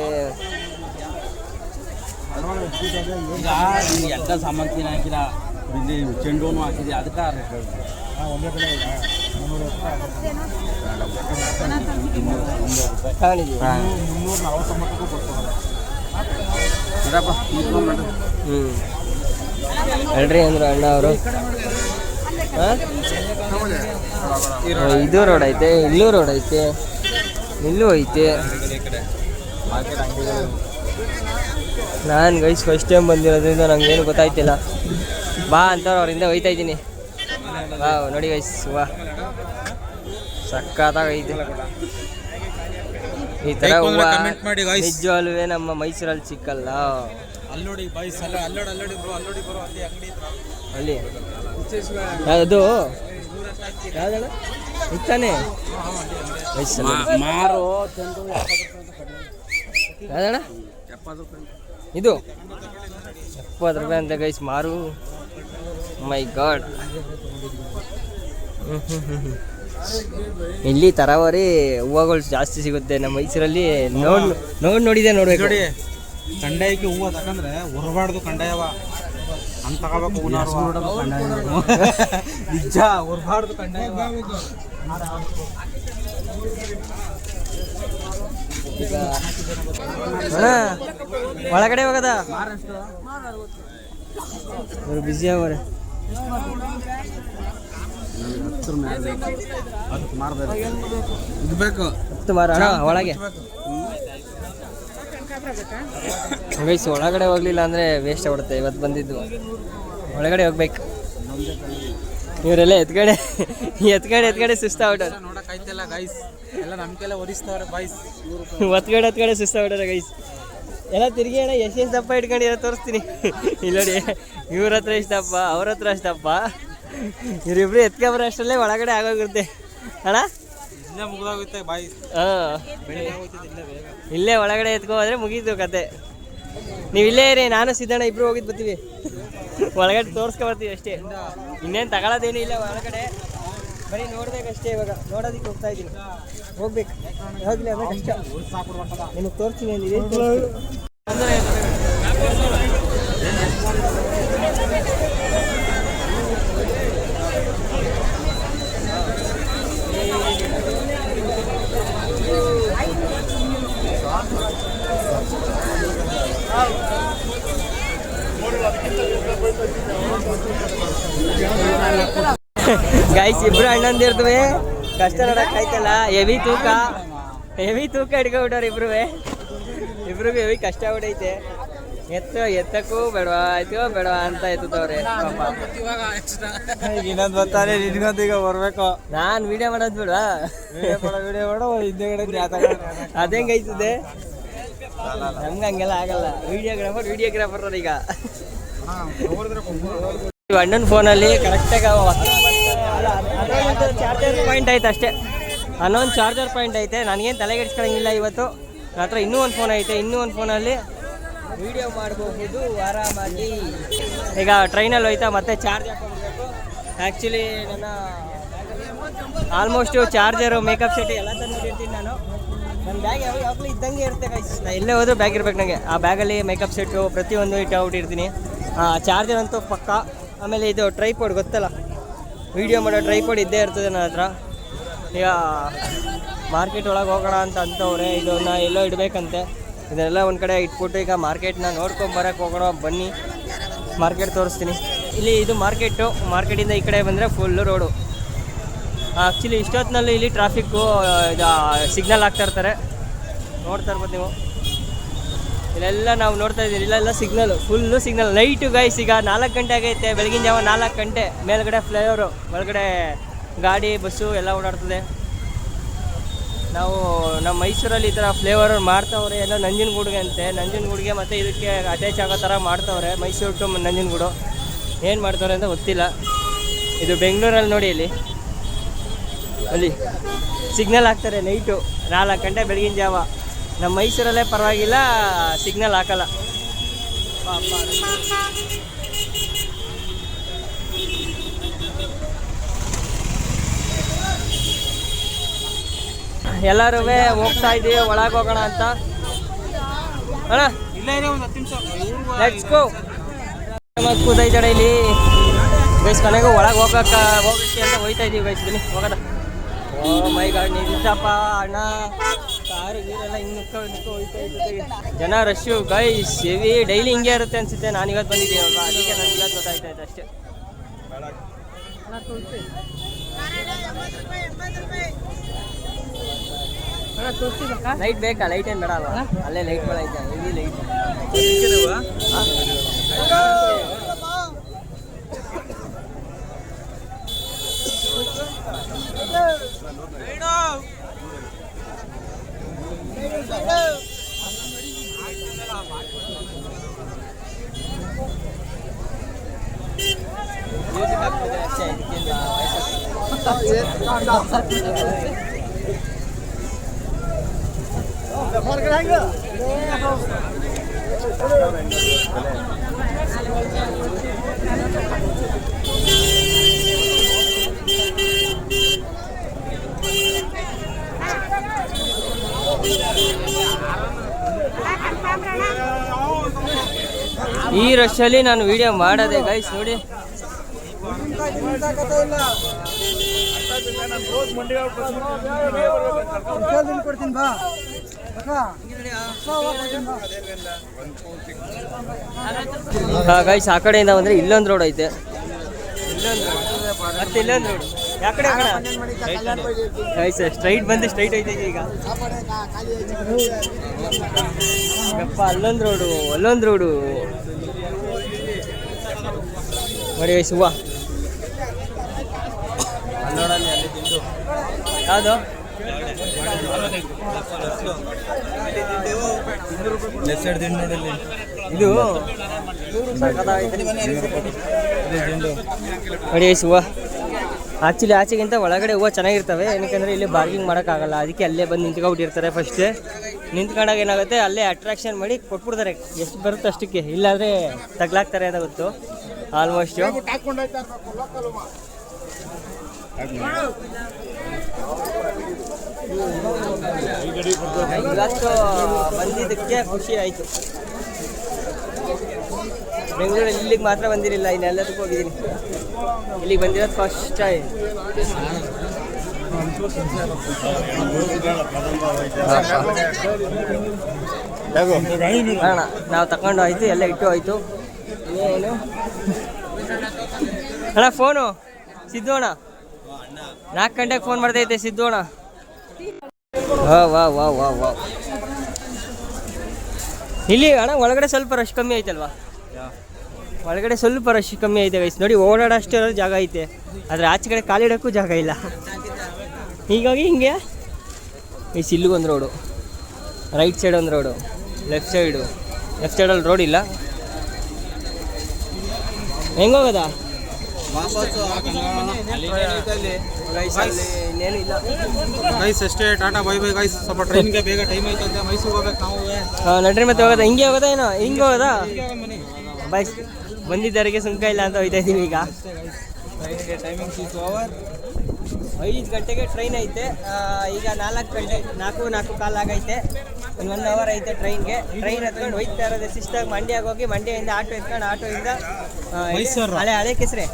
ಈಗ ಎಲ್ಲ ಸಾಮಂತಿನ ಹಾಕಿದ, ಇಲ್ಲಿ ಚೆಂಡು ಹಾಕಿದೆ, ಅದಕ್ಕೆ ಹೇಳ್ರಿ ಅಂದ್ರು ಅಣ್ಣ ಅವರು. ಇದು ರೋಡ್ ಐತೆ, ಇಲ್ಲೂ ರೋಡ್ ಐತೆ, ಇಲ್ಲೂ ಐತೆ. ನಾನು ಗೈಸ್ ಫಸ್ಟ್ ಟೈಮ್ ಬಂದಿರೋದ್ರಿಂದ ನಂಗೇನು ಗೊತ್ತಾಯ್ತಿಲ್ಲ. ಬಾ ಅಂತವ್ರು ಅವರಿಂದ ಹೋಯ್ತಾ ಇದ್ದೀನಿ. ವಾ ನೋಡಿ ಗೈಸ್, ವಾ ಸಕ್ಕತ್ತಾಗೈತೆ. ಈ ಥರ ಹೂವು ನಿಜವಾಗ್ಲೂ ನಮ್ಮ ಮೈಸೂರಲ್ಲಿ ಸಿಕ್ಕಲ್ಲ. ಅಲ್ಲಿ ಯಾವುದು ಯಾವ್ದಣ್ಣ ಇತ್ತಾನೆ ಮಾರು ಯಾವ್ದಣ್ಣ? ಇದು 70 ರೂಪಾಯಿ ಅಂತ ಗೈಸ್ ಮಾರು. ಮೈ ಗಾಡ್, ಇಲ್ಲಿ ತರಾವರಿ ಹೂವುಗಳು ಜಾಸ್ತಿ ಸಿಗುತ್ತೆ ನಮ್ಮ ಮೈಸೂರಲ್ಲಿ. ನೋಡಿದೆ ನೋಡ್ಬೇಕು. ನೋಡಿ, ಕಂಡಾಯಕ್ಕೆ ಹೂವು ತಗೊಂಡ್ರೆ ಹೊರಬಾರ್ದು, ಕಂಡಾಯವ ಅಂತ ತಗೋಬೇಕು. ನಿಜ, ಹೊರಬಾರ್ದು ಕಂಡಾಯವ. ಒಳಗಡೆ ಹೋಗದ ಬಿಸಿ ಅವರೇ. ಬೇಕು 10 ಮಾರ ಒಳಗೆ ಗೈಸ್. ಒಳಗಡೆ ಹೋಗ್ಲಿಲ್ಲ ಅಂದ್ರೆ ವೇಸ್ಟ್ ಆಗ್ಬಿಡುತ್ತೆ. ಇವತ್ತು ಬಂದಿದ್ದು ಒಳಗಡೆ ಹೋಗ್ಬೇಕು. ಇವರೆಲ್ಲ ಎತ್ಕಡೆ ಸುಸ್ತಾಗ್ಬಿಟ್ಟಾರೆ. ನೋಡಕ್ಕಾಯ್ತಿಲ್ಲ ಗೈಸ್, ಎಲ್ಲ ನಮ್ಗೆಲ್ಲ ಒರಿಸ್ತಾವ್ರೆ ಬಾಯ್ಸ್. ಒತ್ಕಡೆ ಸುಸ್ತಾಗ್ಬಿಟ್ಟಾರೆ ಗೈಸ್. ಎಲ್ಲ ತಿರುಗಿ ಅಣ್ಣ ಎಷ್ಟು ದಪ್ಪ ಇಟ್ಕೊಂಡಿರೋ ತೋರಿಸ್ತೀನಿ. ಇಲ್ಲಿ ನೋಡಿ, ಇವ್ರ ಹತ್ರ ಎಷ್ಟಪ್ಪ, ಅವ್ರ ಹತ್ರ ಅಷ್ಟಪ್ಪ. ಇವರಿಬ್ರು ಎತ್ಕೊಬರೋ ಅಷ್ಟರಲ್ಲೇ ಒಳಗಡೆ ಆಗೋಗಿರುತ್ತೆ ಅಣ್ಣ. ಮುಗಿದೋಗುತ್ತೆ ಬಾಯ್ಸ್. ಹಾಂ, ಇಲ್ಲೇ ಒಳಗಡೆ ಎತ್ಕೋದ್ರೆ ಮುಗೀತು ಕತೆ. ನೀವು ಇಲ್ಲೇ ಇರಿ, ನಾನು ಸಿದ್ದಣ್ಣ ಇಬ್ರು ಹೋಗಿದ್ದು ಬರ್ತೀವಿ. ಒಳಗಡೆ ತೋರಿಸ್ಕೊಬರ್ತೀವಿ ಅಷ್ಟೇ, ಇನ್ನೇನು ತಗೊಳ್ಳೋದೇನು ಇಲ್ಲ. ಒಳಗಡೆ ಬರೀ ನೋಡ್ಬೇಕಷ್ಟೇ. ಇವಾಗ ನೋಡೋದಕ್ಕೆ ಹೋಗ್ತಾ ಇದ್ದೀನಿ, ಹೋಗ್ಬೇಕು. ಹೋಗ್ಲಿ ಅಂದ್ರೆ ಕಷ್ಟ. ನಿಮಗೆ ತೋರಿಸ್ತೀನಿ ಅಂದಿದೆ. ಗೈಸ್, ಇಬ್ರು ಅಣ್ಣಂದಿರ್ತವೆ. ಕಷ್ಟ ನೋಡಕ್ಕಾಯ್ತಲ್ಲ. ಹೆವಿ ತೂಕ ಹಿಡ್ಕೊಬಿಟ್ಟವ್ರು ಇಬ್ರಿಗೂ ಹೆವಿ ಕಷ್ಟ ಬಿಡೈತೆ. ಎತ್ತಕ್ಕೂ ಬೇಡವಾ, ಎತ್ತೋ ಬೇಡವಾ ಅಂತ ಎತ್ತವ್ರೆ. ಇನ್ನೊಂದು ಬರ್ತಾರೆ, ನಿನ್ಗೊಂದು ಈಗ ಬರ್ಬೇಕು. ನಾನು ವಿಡಿಯೋ ಮಾಡೋದು ಬೇಡವಾ? ವಿಡಿಯೋ ಮಾಡೋ ಹಿಂದೆಗಡೆ ಅದೇಂಗೈತದೆ ನಮ್ಗೆ ಹಂಗೆಲ್ಲ ಆಗಲ್ಲ. ವಿಡಿಯೋಗ್ರಾಫರ್ ಈಗ ಅಣ್ಣನ ಫೋನಲ್ಲಿ ಕರೆಕ್ಟಾಗಿ ಚಾರ್ಜರ್ ಪಾಯಿಂಟ್ ಐತೆ ಅಷ್ಟೇ, ಅನ್ನೊಂದು ಚಾರ್ಜರ್ ಪಾಯಿಂಟ್ ಐತೆ. ನನಗೇನು ತಲೆಗೆಡ್ಸ್ಕೊಳಂಗಿಲ್ಲ. ಇವತ್ತು ನನ್ನ ಹತ್ರ ಇನ್ನೂ ಒಂದು ಫೋನ್ ಐತೆ, ಇನ್ನೂ ಒಂದು ಫೋನಲ್ಲಿ ವೀಡಿಯೋ ಮಾಡಬಹುದು ಆರಾಮಾಗಿ. ಈಗ ಟ್ರೈನಲ್ಲಿ ಹೋಯ್ತಾ ಮತ್ತೆ ಚಾರ್ಜ್ ಹಾಕೊಂಡ್ಬೇಕು. ಆ್ಯಕ್ಚುಲಿ ನನ್ನ ಆಲ್ಮೋಸ್ಟು ಚಾರ್ಜರು, ಮೇಕಪ್ ಸೆಟ್ ಎಲ್ಲ ತಂದಿರ್ತೀನಿ ನಾನು. ನನ್ನ ಬ್ಯಾಗ್ ಯಾವಾಗಲೂ ಇದ್ದಂಗೆ ಇರುತ್ತೆ ಗೈಸ್. ನಾನು ಎಲ್ಲೇ ಹೋದರೂ ಬ್ಯಾಗ್ ಇರ್ಬೇಕು ನನಗೆ. ಆ ಬ್ಯಾಗಲ್ಲಿ ಮೇಕಪ್ ಸೆಟ್ಟು ಪ್ರತಿಯೊಂದು ಇಟ್ಟಿರ್ತೀನಿ. ಚಾರ್ಜರ್ ಅಂತೂ ಪಕ್ಕ. ಆಮೇಲೆ ಇದು ಟ್ರೈಪೋಡ್ ಗೊತ್ತಲ್ಲ, ವೀಡಿಯೋ ಮಾಡೋ ಟ್ರೈಪೋಡ್ ಇದ್ದೇ ಇರ್ತದೆ ನನ್ನ ಹತ್ರ. ಈಗ ಮಾರ್ಕೆಟ್ ಒಳಗೆ ಹೋಗೋಣ ಅಂತವ್ರೆ. ಇದನ್ನ ಎಲ್ಲೋ ಇಡಬೇಕಂತೆ. ಇದನ್ನೆಲ್ಲ ಒಂದು ಕಡೆ ಇಟ್ಬಿಟ್ಟು ಈಗ ಮಾರ್ಕೆಟ್ನ ನೋಡ್ಕೊಂಬರಕ್ಕೆ ಹೋಗೋಣ ಬನ್ನಿ. ಮಾರ್ಕೆಟ್ ತೋರಿಸ್ತೀನಿ. ಇಲ್ಲಿ ಇದು ಮಾರ್ಕೆಟು. ಮಾರ್ಕೆಟಿಂದ ಈ ಕಡೆ ಬಂದರೆ ಫುಲ್ಲು ರೋಡು. ಆ್ಯಕ್ಚುಲಿ ಇಷ್ಟೊತ್ತಿನಲ್ಲಿ ಇಲ್ಲಿ ಟ್ರಾಫಿಕ್ಕು ಸಿಗ್ನಲ್ ಹಾಕ್ತಾ ಇರ್ತಾರೆ, ನೋಡ್ತಾ ಇರ್ಬೋದು ನೀವು. ಇಲ್ಲೆಲ್ಲ ನಾವು ನೋಡ್ತಾ ಇದ್ದೀವಿ, ಇಲ್ಲೆಲ್ಲ signal, full signal. Night guys ಈಗ 4 ಗಂಟೆ ಆಗೈತೆ, ಬೆಳಗಿನ ಜಾವ 4 ಗಂಟೆ. ಮೇಲ್ಗಡೆ ಫ್ಲೈಓವರು, ಒಳಗಡೆ ಗಾಡಿ ಬಸ್ಸು ಎಲ್ಲ ಓಡಾಡ್ತದೆ. ನಾವು ನಮ್ಮ ಮೈಸೂರಲ್ಲಿ ಈ ಥರ ಫ್ಲೇವರ್ ಮಾಡ್ತವ್ರೆ. ಎಲ್ಲ ನಂಜನಗೂಡಿಗೆ ಅಂತೆ, ನಂಜನಗೂಡಿಗೆ ಮತ್ತು ಇದಕ್ಕೆ ಅಟ್ಯಾಚ್ ಆಗೋ ಥರ ಮಾಡ್ತವ್ರೆ. ಮೈಸೂರು ಟು ನಂಜನಗೂಡು ಏನು ಮಾಡ್ತವ್ರೆ ಅಂತ ಗೊತ್ತಿಲ್ಲ. ಇದು ಬೆಂಗಳೂರಲ್ಲಿ ನೋಡಿ, ಅಲ್ಲಿ ಸಿಗ್ನಲ್ ಹಾಕ್ತಾರೆ ನೈಟು 4 ಗಂಟೆ ಬೆಳಗಿನ ಜಾವ. ನಮ್ಮ ಮೈಸೂರಲ್ಲೇ ಪರವಾಗಿಲ್ಲ, ಸಿಗ್ನಲ್ ಹಾಕಲ್ಲ. ಎಲ್ಲರೂ ಹೋಗ್ತಾ ಇದ್ದೀವಿ ಒಳಗೆ ಹೋಗೋಣ ಅಂತ. ಅಣ್ಣ ಲೆಟ್ಸ್ ಗೋ. ಕೂತೈತಡೆ ಇಲ್ಲಿ ಗೈಸ್. ಕೊನೆಗೂ ಒಳಗೆ ಹೋಗಕ್ಕೆ ಅಂತ ಹೋಗ್ತಾ ಇದ್ದೀವಿ ಗೈಸ್. ಬನ್ನಿ ಹೋಗೋಣ. ಓ ಮೈ ಗಾಡ್, ನಿಂತಪ್ಪ ಅಣ್ಣ. ಕಾರು ಗೀರೆಲ್ಲ ಹಿಂಗೆ ಹೋಗ್ತಾ ಇರ್ತದೆ. ಜನ ರಶ್ಶು ಗೈಸ್, ಹೆವಿ. ಡೈಲಿ ಹಿಂಗೆ ಇರುತ್ತೆ ಅನ್ಸುತ್ತೆ. ನಾನು ಇವತ್ತು ಬಂದಿದ್ದೀನಲ್ವ, ಅದಕ್ಕೆ ನನಗೆ ಇವತ್ತು ಗೊತ್ತಾಯ್ತಾ ಇದೆ ಅಷ್ಟೇ. ಲೈಟ್ ಬೇಕಾ? ಲೈಟ್ ಏನು ಬೇಡ ಅಲ್ವಾ? ಅಲ್ಲೇ ಲೈಟ್ ಐತೆ, ಹೆವಿ ಲೈಟ್. ಮ್ಯೂಸಿಕ್ ಆಗ್ತದೆ ಅಷ್ಟೇ, ಇದಕ್ಕಿಂತ ಈ ರಶಲ್ಲಿ ನಾನು ವಿಡಿಯೋ ಮಾಡೋದೆ ಗೈಸ್. ನೋಡಿ ಗೈಸ್, ಆ ಕಡೆಯಿಂದ ಬಂದರೆ ಇಲ್ಲೊಂದು ರೋಡ್ ಐತೆ, ಮತ್ತೆ ಇಲ್ಲೊಂದು ರೋಡ್. ಯಾಕಡೆ ಗೈಸ್ ಸ್ಟ್ರೈಟ್ ಬಂದು ಸ್ಟ್ರೈಟ್ ಐತೆ ಈಗ. ಯಪ್ಪ, ಅಲ್ಲೊಂದು ರೋಡು, ಅಲ್ಲೊಂದು ರೋಡು ನೋಡಿ ಗೈಸ್. ಹೂವ ಯಾವುದು? ಇದು ನೋಡಿ ಗೈಸ್ ಹೂವ. ಆ್ಯಕ್ಚುಲಿ ಆಚೆಗಿಂತ ಒಳಗಡೆ ಹೂವು ಚೆನ್ನಾಗಿರ್ತವೆ. ಏನಕ್ಕೆ ಇಲ್ಲಿ ಪಾರ್ಕಿಂಗ್ ಮಾಡೋಕ್ಕಾಗಲ್ಲ, ಅದಕ್ಕೆ ಅಲ್ಲೇ ಬಂದು ನಿಂತ್ಕೊಬಿಟ್ಟಿರ್ತಾರೆ. ಫಸ್ಟೇ ನಿಂತ್ಕೊಂಡಾಗ ಏನಾಗುತ್ತೆ, ಅಲ್ಲೇ ಅಟ್ರಾಕ್ಷನ್ ಮಾಡಿ ಕೊಟ್ಬಿಡ್ತಾರೆ. ಎಷ್ಟು ಬರುತ್ತೆ ಅಷ್ಟಕ್ಕೆ, ಇಲ್ಲಾಂದರೆ ತಗ್ಲಾಕ್ತಾರೆ ಅಂತ ಗೊತ್ತು ಆಲ್ಮೋಸ್ಟು. ಇವತ್ತು ಬಂದಿದ್ದಕ್ಕೆ ಖುಷಿ ಆಯಿತು. ಬೆಂಗಳೂರಲ್ಲಿ ಇಲ್ಲಿಗೆ ಮಾತ್ರ ಬಂದಿರಲಿಲ್ಲ, ಇನ್ನೆಲ್ಲದಕ್ಕೂ ಹೋಗಿದ್ದೀನಿ. ಇಲ್ಲಿಗೆ ಬಂದಿರೋದು ಫಸ್ಟ್ ಟೈಮ್. ಅಣ್ಣ ನಾವು ತಗೊಂಡು ಆಯಿತು, ಎಲ್ಲ ಇಟ್ಟು ಆಯಿತು. ಏನು ಅಣ್ಣ ಫೋನು ಸಿದ್ದು ಅಣ್ಣ 4 ಗಂಟೆಗೆ ಫೋನ್ ಮಾಡ್ತೈತೆ ಸಿದ್ದು ಅಣ್ಣ. ವಾ ಇಲ್ಲಿ ಅಣ್ಣ ಒಳಗಡೆ ಸ್ವಲ್ಪ ರಶ್ ಕಮ್ಮಿ ಐತಲ್ವಾ? ಒಳಗಡೆ ಸ್ವಲ್ಪ ರಶ್ ಕಮ್ಮಿ ಐತೆ ಗೈಸ್. ನೋಡಿ ಓಡಾಡೋಷ್ಟು ಜಾಗ ಐತೆ, ಆದರೆ ಆಚೆ ಕಡೆ ಕಾಲಿಡೋಕ್ಕೂ ಜಾಗ ಇಲ್ಲ. ಹೀಗಾಗಿ ಹಿಂಗೆ ಗೈಸ್ ಇಲ್ಲಿಗೊಂದು ರೋಡು, ರೈಟ್ ಸೈಡ್ ಒಂದು ರೋಡು, ಲೆಫ್ಟ್ ಸೈಡಲ್ಲಿ ರೋಡ್ ಇಲ್ಲ. ಹೆಂಗೋಗದ ಗೈಸ್ ಅಷ್ಟೇ, ಟಾಟಾ ಬೈ ಬೈ ಗೈಸ್. ಸ್ವಲ್ಪ ಟ್ರೈನ್ಗೆ ಬೇಗ ಟೈಮ್ ಆಯ್ತಂತೆ, ಮೈಸೂರು ಹೋಗ್ಬೇಕು ನಾವು. ನಡ್ರಿ ಮತ್ತೆ ಹೋಗೋದ ಹಿಂಗೆ ಹೋಗೋದ ಏನೋ ಹಿಂಗೆ ಹೋಗೋದ ಬನ್ನಿ. ಬಾಯ್ ಬಂದಿದ್ದವರಿಗೆ ಸುಂಕ ಇಲ್ಲ ಅಂತ ಹೋಯ್ತಾ ಇದ್ದೀವಿ ಈಗ. ಟ್ರೈನ್ಗೆ ಟೈಮಿಂಗ್ಸ್ ಇಸ್ ಓವರ್. 5 ಗಂಟೆಗೆ ಟ್ರೈನ್ ಐತೆ. ಈಗ 4 ಗಂಟೆ 4 ಕಾಲ್ ಆಗೈತೆ. ಒಂದು 1 ಅವರ್ ಐತೆ ಟ್ರೈನ್ಗೆ. ಟ್ರೈನ್ ಹತ್ಕೊಂಡು ಹೋಯ್ತಾ ಇರೋದು ಶಿಸ್ತಾಗಿ ಮಂಡ್ಯಾಗ ಹೋಗಿ ಮಂಡ್ಯದಿಂದ ಆಟೋ ಎತ್ಕೊಂಡು ಆಟೋಯಿಂದ ಮೈಸೂರು ಹಳೆ ಕೆಸರೆ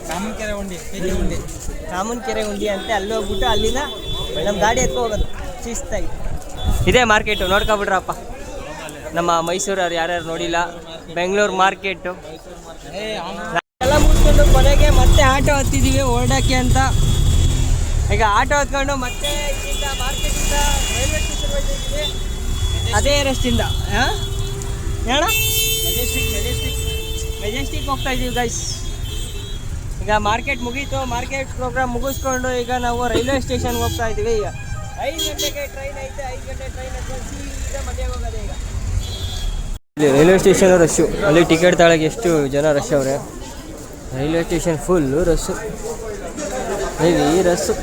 ಕಾಮನ್ಕೆರೆ ಉಂಡಿ, ಕೆಜಿ ಉಂಡಿ, ಕಾಮನ್ಕೆರೆ ಉಂಡಿ ಅಂತೆ. ಅಲ್ಲಿ ಹೋಗ್ಬಿಟ್ಟು ಅಲ್ಲಿಂದ ನಮ್ಮ ಗಾಡಿ ಎತ್ಕೊ ಹೋಗೋದು ಶಿಸ್ತಾಗಿ. ಇದೇ ಮಾರ್ಕೆಟು ನೋಡ್ಕೊಬಿಡ್ರಪ್ಪ. ನಮ್ಮ ಮೈಸೂರವ್ರು ಯಾರ್ಯಾರು ನೋಡಿಲ್ಲ, ಬೆಂಗಳೂರು ಮಾರ್ಕೆಟು ಎಲ್ಲ ಮುಗಿಸ್ಕೊಂಡು ಕೊನೆಗೆ ಮತ್ತೆ ಆಟೋ ಹತ್ತಿದ್ದೀವಿ ಓಡೋಕ್ಕೆ ಅಂತ. ಈಗ ಆಟೋ ಹತ್ಕೊಂಡು ಮತ್ತೆ ಇಲ್ಲಿಂದ ಮಾರ್ಕೆಟಿಂದ ರೈಲ್ವೆ ಸ್ಟೇಷನ್ ಹೋಗ್ತಿದ್ದೀವಿ. ಅದೇ ರಸ್ತಿಂದ ಹೇಳ ಮೆಜೆಸ್ಟಿಕ್ ಹೋಗ್ತಾ ಇದ್ದೀವಿ ಗೈಸ್. ಈಗ ಮಾರ್ಕೆಟ್ ಮುಗೀತು. ಮಾರ್ಕೆಟ್ ಪ್ರೋಗ್ರಾಮ್ ಮುಗಿಸ್ಕೊಂಡು ಈಗ ನಾವು ರೈಲ್ವೆ ಸ್ಟೇಷನ್ಗೆ ಹೋಗ್ತಾ ಇದ್ದೀವಿ. ಈಗ 5 ಗಂಟೆಗೆ ಟ್ರೈನ್ ಐತೆ. 5 ಗಂಟೆ ಟ್ರೈನ್ ಹತ್ಕೊಂಡು ಸೀದಾ ಮಂಡ್ಯಕ್ಕೆ ಹೋಗೋದೆ ಈಗ. ಇಲ್ಲಿ ರೈಲ್ವೆ ಸ್ಟೇಷನ್ ರಶ್ಶು. ಅಲ್ಲಿ ಟಿಕೆಟ್ ತಗೊಳ್ಳೋಕೆ ಎಷ್ಟು ಜನ ರಶ್ ಅವರೇ. ರೈಲ್ವೆ ಸ್ಟೇಷನ್ ಫುಲ್ಲು ರಸ್ಸು, ಈ ರಸ್ಸು.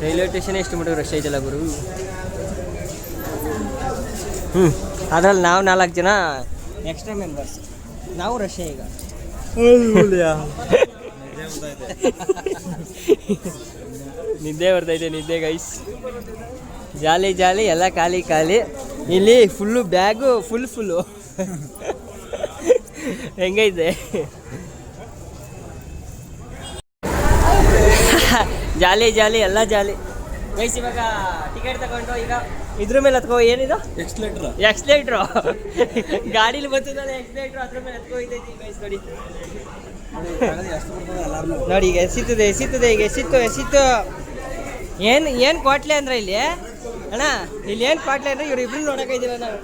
ರೈಲ್ವೆ ಸ್ಟೇಷನ್ ಎಷ್ಟು ಮಟ್ಟಿಗೆ ರಶ್ ಐತಲ್ಲ ಗುರು. ಅದ್ರಲ್ಲಿ ನಾವು 4 ಜನ ಎಕ್ಸ್ಟ್ರಾ ಮೆಂಬರ್ಸ್. ನಾವು ರಶ್ ಈಗ. ನಿದ್ದೆ ಬರ್ತೈತೆ, ನಿದ್ದೆ ಗೈಸ್. ಜಾಲಿ ಜಾಲಿ ಎಲ್ಲ ಖಾಲಿ ಖಾಲಿ. ಇಲ್ಲಿ ಫುಲ್ಲು ಬ್ಯಾಗು ಫುಲ್ಲು ಹೆಂಗೈತೆ ಜಾಲಿ ಜಾಲಿ ಎಲ್ಲ ಜಾಲಿ ಗೈಸ್. ಇವಾಗ ಟಿಕೆಟ್ ತಗೊಂಡು ಈಗ ಇದ್ರ ಮೇಲೆ ಹತ್ಕೋ. ಏನಿದು ಎಕ್ಸ್ಲೇಟ್ರು ಗಾಡೀಲಿ ಬರ್ತದಲ್ಲ ಎಕ್ಸ್ಲೇಟ್ರು, ಅದ್ರ ಮೇಲೆ ಹತ್ಕೋಯ್ತೈತಿ ಗೈಸ್. ನೋಡಿ ಈಗ ಎಸಿತ್ತದೆ ಈಗ ಎಸಿತ್ತು. ಏನು ಕ್ವಾಟ್ಲೆ ಅಂದ್ರೆ ಇಲ್ಲಿ ಅಣ್ಣ, ಇಲ್ಲಿ ಏನು ಕ್ವಾಟ್ಲೆ ಅಂದ್ರೆ ಇವ್ರು ಇಬ್ರು ನೋಡೋಕಿದ್ದೀವ ನಾವು.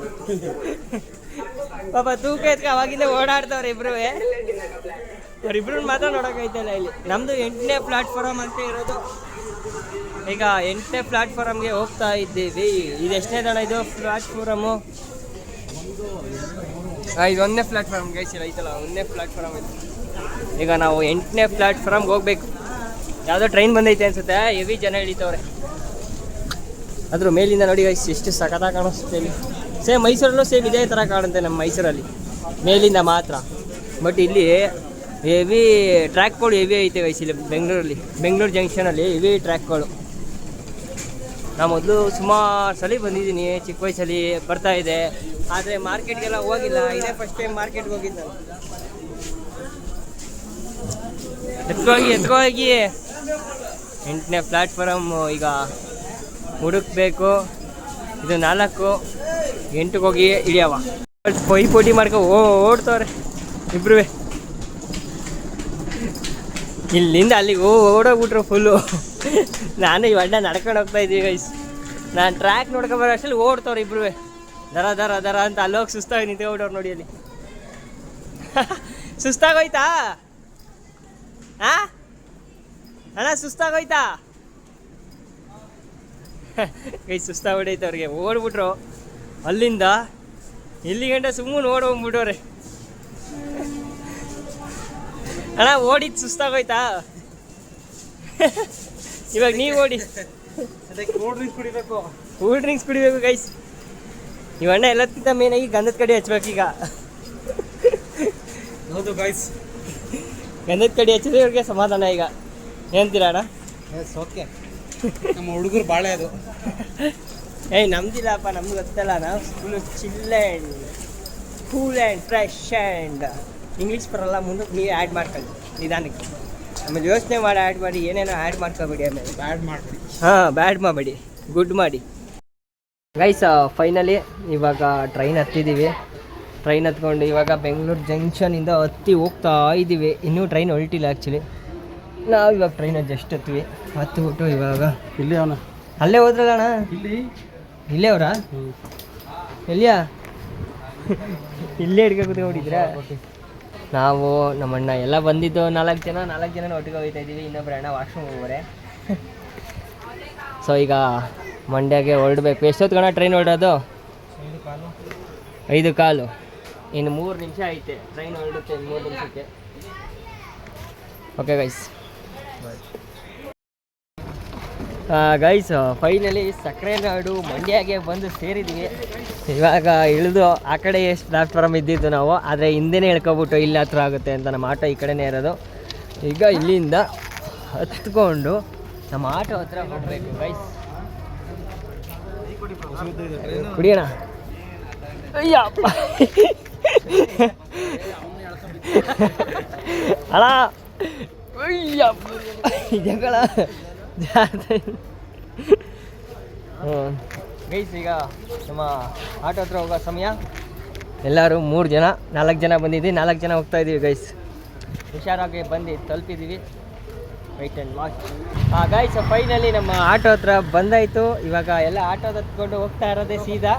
ಪಾಪ ತೂಕ ಎತ್ಕ ಅವಾಗಿಂದ ಓಡಾಡ್ತವ್ರೆ ಇಬ್ರು. ಅವ್ರಿಬ್ರು ಮಾತ್ರ ನೋಡೋಕೈತಲ್ಲ ಇಲ್ಲಿ. ನಮ್ಮದು 8ನೇ ಪ್ಲಾಟ್ಫಾರಮ್ ಅಂತ ಇರೋದು. ಈಗ 8ನೇ ಪ್ಲಾಟ್ಫಾರಮ್ಗೆ ಹೋಗ್ತಾ ಇದ್ದೀವಿ. ಇದು ಎಷ್ಟನೇ ದಣ ಇದು ಪ್ಲಾಟ್ಫಾರಮು? ಇದು 1ನೇ ಪ್ಲಾಟ್ಫಾರಮ್ ಗೈಸ್. ಐತಲ್ಲ 1ನೇ ಪ್ಲಾಟ್ಫಾರಮ್ ಇದು. ಈಗ ನಾವು 8ನೇ ಪ್ಲಾಟ್ಫಾರಮ್ಗೆ ಹೋಗ್ಬೇಕು. ಯಾವುದೋ ಟ್ರೈನ್ ಬಂದೈತೆ ಅನ್ಸುತ್ತೆ. ಹೆವಿ ಜನ ಇಳಿತವ್ರೆ. ಅದ್ರ ಮೇಲಿಂದ ನೋಡಿ ಗೈಸ್ ಎಷ್ಟು ಸಖತ್ತಾಗಿ ಕಾಣಿಸುತ್ತೆ ಇಲ್ಲಿ. ಸೇಮ್ ಮೈಸೂರಲ್ಲೂ ಸೇಮ್ ಇದೇ ಥರ ಕಾಣುತ್ತೆ ನಮ್ಮ ಮೈಸೂರಲ್ಲಿ ಮೇಲಿಂದ ಮಾತ್ರ. ಬಟ್ ಇಲ್ಲಿ ಹೆವಿ ಟ್ರ್ಯಾಕ್ಗಳು ಹೆವಿ ಐತೆ ಗೈಸ್. ಇಲ್ಲಿ ಬೆಂಗಳೂರು ಜಂಕ್ಷನಲ್ಲಿ ಹೆವಿ ಟ್ರ್ಯಾಕ್ಗಳು. ನಾನು ಮೊದಲು ಸುಮಾರು ಸಲ ಬಂದಿದ್ದೀನಿ, ಚಿಕ್ಕ ವಯಸ್ಸಲ್ಲಿ ಬರ್ತಾ ಇದೆ. ಆದರೆ ಮಾರ್ಕೆಟ್ಗೆಲ್ಲ ಹೋಗಿಲ್ಲ. ಇದೇ ಫಸ್ಟ್ ಟೈಮ್ ಮಾರ್ಕೆಟ್ಗೆ ಹೋಗಿದ್ದು ನಾನು. ಎತ್ಕೋಗಿ 8ನೇ ಪ್ಲಾಟ್ಫಾರಮ್ ಈಗ ಹುಡುಕ್ಬೇಕು. ಇದು 4, 8ಗೆ ಹೋಗಿ ಇಳಿಯವ. ಪೈಪೋಟಿ ಮಾಡ್ಕೊ ಓಡ್ತವ್ರೆ ಇಬ್ರು. ಇಲ್ಲಿಂದ ಅಲ್ಲಿಗೆ ಓಡೋಗ್ಬಿಟ್ರು ಫುಲ್ಲು. ನಾನು ಇವಾಗ ನಡ್ಕೊಂಡು ಹೋಗ್ತಾ ಇದ್ದೀವಿ ಗೈಸ್. ನಾನು ಟ್ರ್ಯಾಕ್ ನೋಡ್ಕೊಬರೋ ಅಷ್ಟಲ್ಲಿ ಓಡ್ತವ್ರೆ ಇಬ್ರು. ದರ ಅಂತ ಅಲ್ಲೋಗಿ ಸುಸ್ತಾಗಿ ನಿಂತ್ಕೊಂಡ್ಬಿಟ್ಟವ್ರು ನೋಡಿ ಅಲ್ಲಿ. ಸುಸ್ತಾಗೋಯ್ತಾ ಅಣ್ಣ? ಸುಸ್ತಾಗೋಯ್ತಾ ಕೈ ಸುಸ್ತಾಗ್ಬಿಟ್ಟೈತೆ ಅವ್ರಿಗೆ. ಓಡ್ಬಿಟ್ರು ಅಲ್ಲಿಂದ ಇಲ್ಲಿ ಗಂಟೆ ಸುಮ್ಮನೆ ಓಡೋಗ್ಬಿಟ್ಟವ್ರೆ. ಅಣ್ಣ ಓಡಿದ್ದು ಸುಸ್ತಾಗೋಯ್ತಾ? ಇವಾಗ ನೀವು ಓಡಿ. ಕೂಲ್ ಡ್ರಿಂಕ್ಸ್ ಕುಡಿಬೇಕು ಗೈಸ್. ಇವಣ್ಣ ಎಲ್ಲದಕ್ಕಿಂತ ಮೇನಾಗಿ ಗಂಧದ ಕಡೆ ಹಚ್ಬೇಕೀಗ. ಹೌದು ಗೈಸ್, ಗಂಧದ ಕಡೆ ಹಚ್ಚಿದ್ರೆ ಇವ್ರಿಗೆ ಸಮಾಧಾನ. ಈಗ ಏನಂತೀರ ಅಣ್ಣ? ಓಕೆ. ನಮ್ಮ ಹುಡುಗರು ಬಾಳೆ ಅದು. ನಮ್ದಿಲ್ಲಪ್ಪ, ನಮ್ಗೆ ಗೊತ್ತಲ್ಲ. ನಾವು full chill and cool and fresh and English ಬರಲ್ಲ. ಮುಂದಕ್ಕೆ ನೀವು ಆ್ಯಡ್ ಮಾಡ್ಕೊಳ್ಳಿ ನಿಧಾನಕ್ಕೆ. ಆಮೇಲೆ ಯೋಚನೆ ಮಾಡಿ ಆ್ಯಡ್ ಮಾಡಿ. ಏನೇನೋ ಆ್ಯಡ್ ಮಾಡ್ಕೋಬೇಡಿ. ಆಮೇಲೆ ಬ್ಯಾಡ್ ಮಾಡಬೇಡಿ, ಗುಡ್ ಮಾಡಿ ಗೈಸ್. ಫೈನಲಿ ಇವಾಗ ಟ್ರೈನ್ ಹತ್ತಿದ್ದೀವಿ. ಟ್ರೈನ್ ಹತ್ಕೊಂಡು ಇವಾಗ ಬೆಂಗಳೂರು ಜಂಕ್ಷನಿಂದ ಹತ್ತಿ ಹೋಗ್ತಾ ಇದ್ದೀವಿ. ಇನ್ನೂ ಟ್ರೈನ್ ಹೊರಟಿಲ್ಲ ಆ್ಯಕ್ಚುಲಿ. ನಾವು ಇವಾಗ ಟ್ರೈನಲ್ಲಿ ಜಸ್ಟ್ ಹತ್ಬಿಟ್ಟು ಇವಾಗ ಇಲ್ಲಿ ಅವನ ಅಲ್ಲೇ ಹೋದ್ರಲ್ಲ ಅಣ್ಣ. ಇಲ್ಲೇ ಅವರಾ? ಎಲ್ಲಿಯಾ? ಇಲ್ಲೇ ಹಿಡ್ಕೊ ಕೂತ್ಕೊಂಡಿದ್ರಾ? ನಾವು ನಮ್ಮಣ್ಣ ಎಲ್ಲ ಬಂದಿದ್ದು 4 ಜನ ಒಟ್ಟಿಗೆ ಹೋಗ್ತಾ ಇದ್ದೀವಿ. ಇನ್ನೊಬ್ರು ಅಣ್ಣ ವಾಶ್ರೂಮ್ ಹೋಗೋರೆ. ಸೊ ಈಗ ಮಂಡ್ಯಗೆ ಹೊರಡಬೇಕು. ಎಷ್ಟೊತ್ತು ಗಣ ಟ್ರೈನ್ ಹೊರಡೋದು? 5:15. ಇನ್ನು 3 ನಿಮಿಷ ಐತೆ ಟ್ರೈನ್ ಹೊರಡುತ್ತೆ. 3 ನಿಮಿಷಕ್ಕೆ ಓಕೆ ಗೈಸ್. ಗೈಸ್ ಫೈನಲಿ ಸಕ್ಕರೆನಾಡು ಮಂಡ್ಯಗೆ ಬಂದು ಸೇರಿದ್ವಿ. ಇವಾಗ ಇಳಿದು ಆ ಕಡೆ ಎಷ್ಟು ಪ್ಲಾಟ್ಫಾರ್ಮ್ ಇದ್ದಿದ್ದು ನಾವು, ಆದರೆ ಹಿಂದೆನೇ ಹೇಳ್ಕೊಬಿಟ್ಟು ಇಲ್ಲಿ ಹತ್ರ ಆಗುತ್ತೆ ಅಂತ ನಮ್ಮ ಆಟೋ ಈ ಕಡೆನೇ ಇರೋದು. ಈಗ ಇಲ್ಲಿಂದ ಹತ್ಕೊಂಡು ನಮ್ಮ ಆಟೋ ಹತ್ರ ಹೋಗಬೇಕು ಗೈಸ್. ಕುಡಿಯೋಣ. ಅಯ್ಯಪ್ಪ ಅಲ್ಲ ಅಯ್ಯಪ್ಪ ಜಗಳ ಗೈಸ್. ಈಗ ನಮ್ಮ ಆಟೋ ಹತ್ರ ಹೋಗೋ ಸಮಯ. ಎಲ್ಲರೂ 3 ಜನ 4 ಜನ ಬಂದಿದ್ದೀವಿ, 4 ಜನ ಹೋಗ್ತಾ ಇದ್ದೀವಿ ಗೈಸ್. ಹುಷಾರಾಗಿ ಬಂದು ತಲುಪಿದ್ದೀವಿ. Right and watch. Guys finally ನಮ್ಮ ಆಟೋ ಹತ್ರ ಬಂದಾಯಿತು. ಇವಾಗ ಎಲ್ಲ ಆಟೋ ಹತ್ಕೊಂಡು ಹೋಗ್ತಾ ಇರೋದೇ ಸೀದಾ.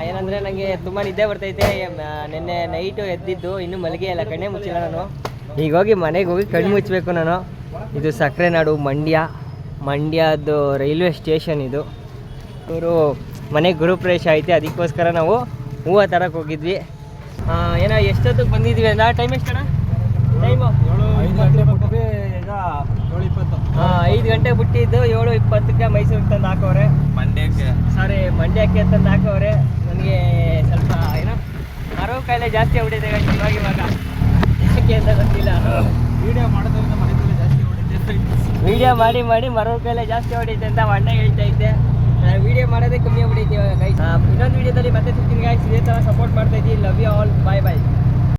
ಏನಂದರೆ ನನಗೆ ತುಂಬ ನಿದ್ದೆ ಬರ್ತೈತೆ. ನಿನ್ನೆ ನೈಟು ಎದ್ದಿದ್ದು ಇನ್ನೂ ಮಲಗೆ ಇಲ್ಲ, ಕಣ್ಣೇ ಮುಚ್ಚಿಲ್ಲ ನಾನು. ಈಗ ಹೋಗಿ ಮನೆಗೆ ಹೋಗಿ ಕಣ್ಣು ಮುಚ್ಚಬೇಕು ನಾನು. ಇದು ಸಕ್ಕರೆನಾಡು ಮಂಡ್ಯದ್ದು ರೈಲ್ವೆ ಸ್ಟೇಷನ್ ಇದು. ಇವರು ಮನೆಗೆ ಗೃಹಪ್ರವೇಶ ಐತೆ, ಅದಕ್ಕೋಸ್ಕರ ನಾವು ಹೂವು ತರಕ್ಕೆ ಹೋಗಿದ್ವಿ. ಏನೋ ಎಷ್ಟೊತ್ತಿಗೆ ಬಂದಿದ್ವಿ ಅಲ್ಲ, ಟೈಮ್ ಎಷ್ಟಣ್ಣ? ಟೈಮು 5 ಗಂಟೆ ಬಿಟ್ಟಿದ್ದು 7:20ಕ್ಕೆ ಮೈಸೂರಿಗೆ ತಂದು ಹಾಕೋರೆ. ಮಂಡ್ಯಕ್ಕೆ ತಂದು ಹಾಕೋರೆ. ನನಗೆ ಸ್ವಲ್ಪ ಏನೋ ಮರೋ ಕಾಯಿಲೆ ಜಾಸ್ತಿ ಆಗ್ಬಿಟ್ಟಿದೆ ಇವಾಗ ಯಾಕೆ ಅಂತ ಗೊತ್ತಿಲ್ಲ. ವಿಡಿಯೋ ಮಾಡಿ ಮರೋ ಕಾಯಿಲೆ ಜಾಸ್ತಿ ಹೊಡೈತೆ ಅಂತ ಅಣ್ಣ ಹೇಳ್ತಾ ಇದ್ದೆ. ನಾನು ವಿಡಿಯೋ ಮಾಡೋದೇ ಕಮ್ಮಿ ಆಗ್ಬಿಟ್ಟೈತಿ ಇವಾಗ ಗೈಸ್. ಇನ್ನೊಂದು ವಿಡಿಯೋದಲ್ಲಿ ಮತ್ತೆ ಸಿಗ್ತೀನಿ ಗೈಸ್. ಇದೇ ಥರ ಸಪೋರ್ಟ್ ಮಾಡ್ತಾ ಇದ್ದೀನಿ. Love you all. Bye bye.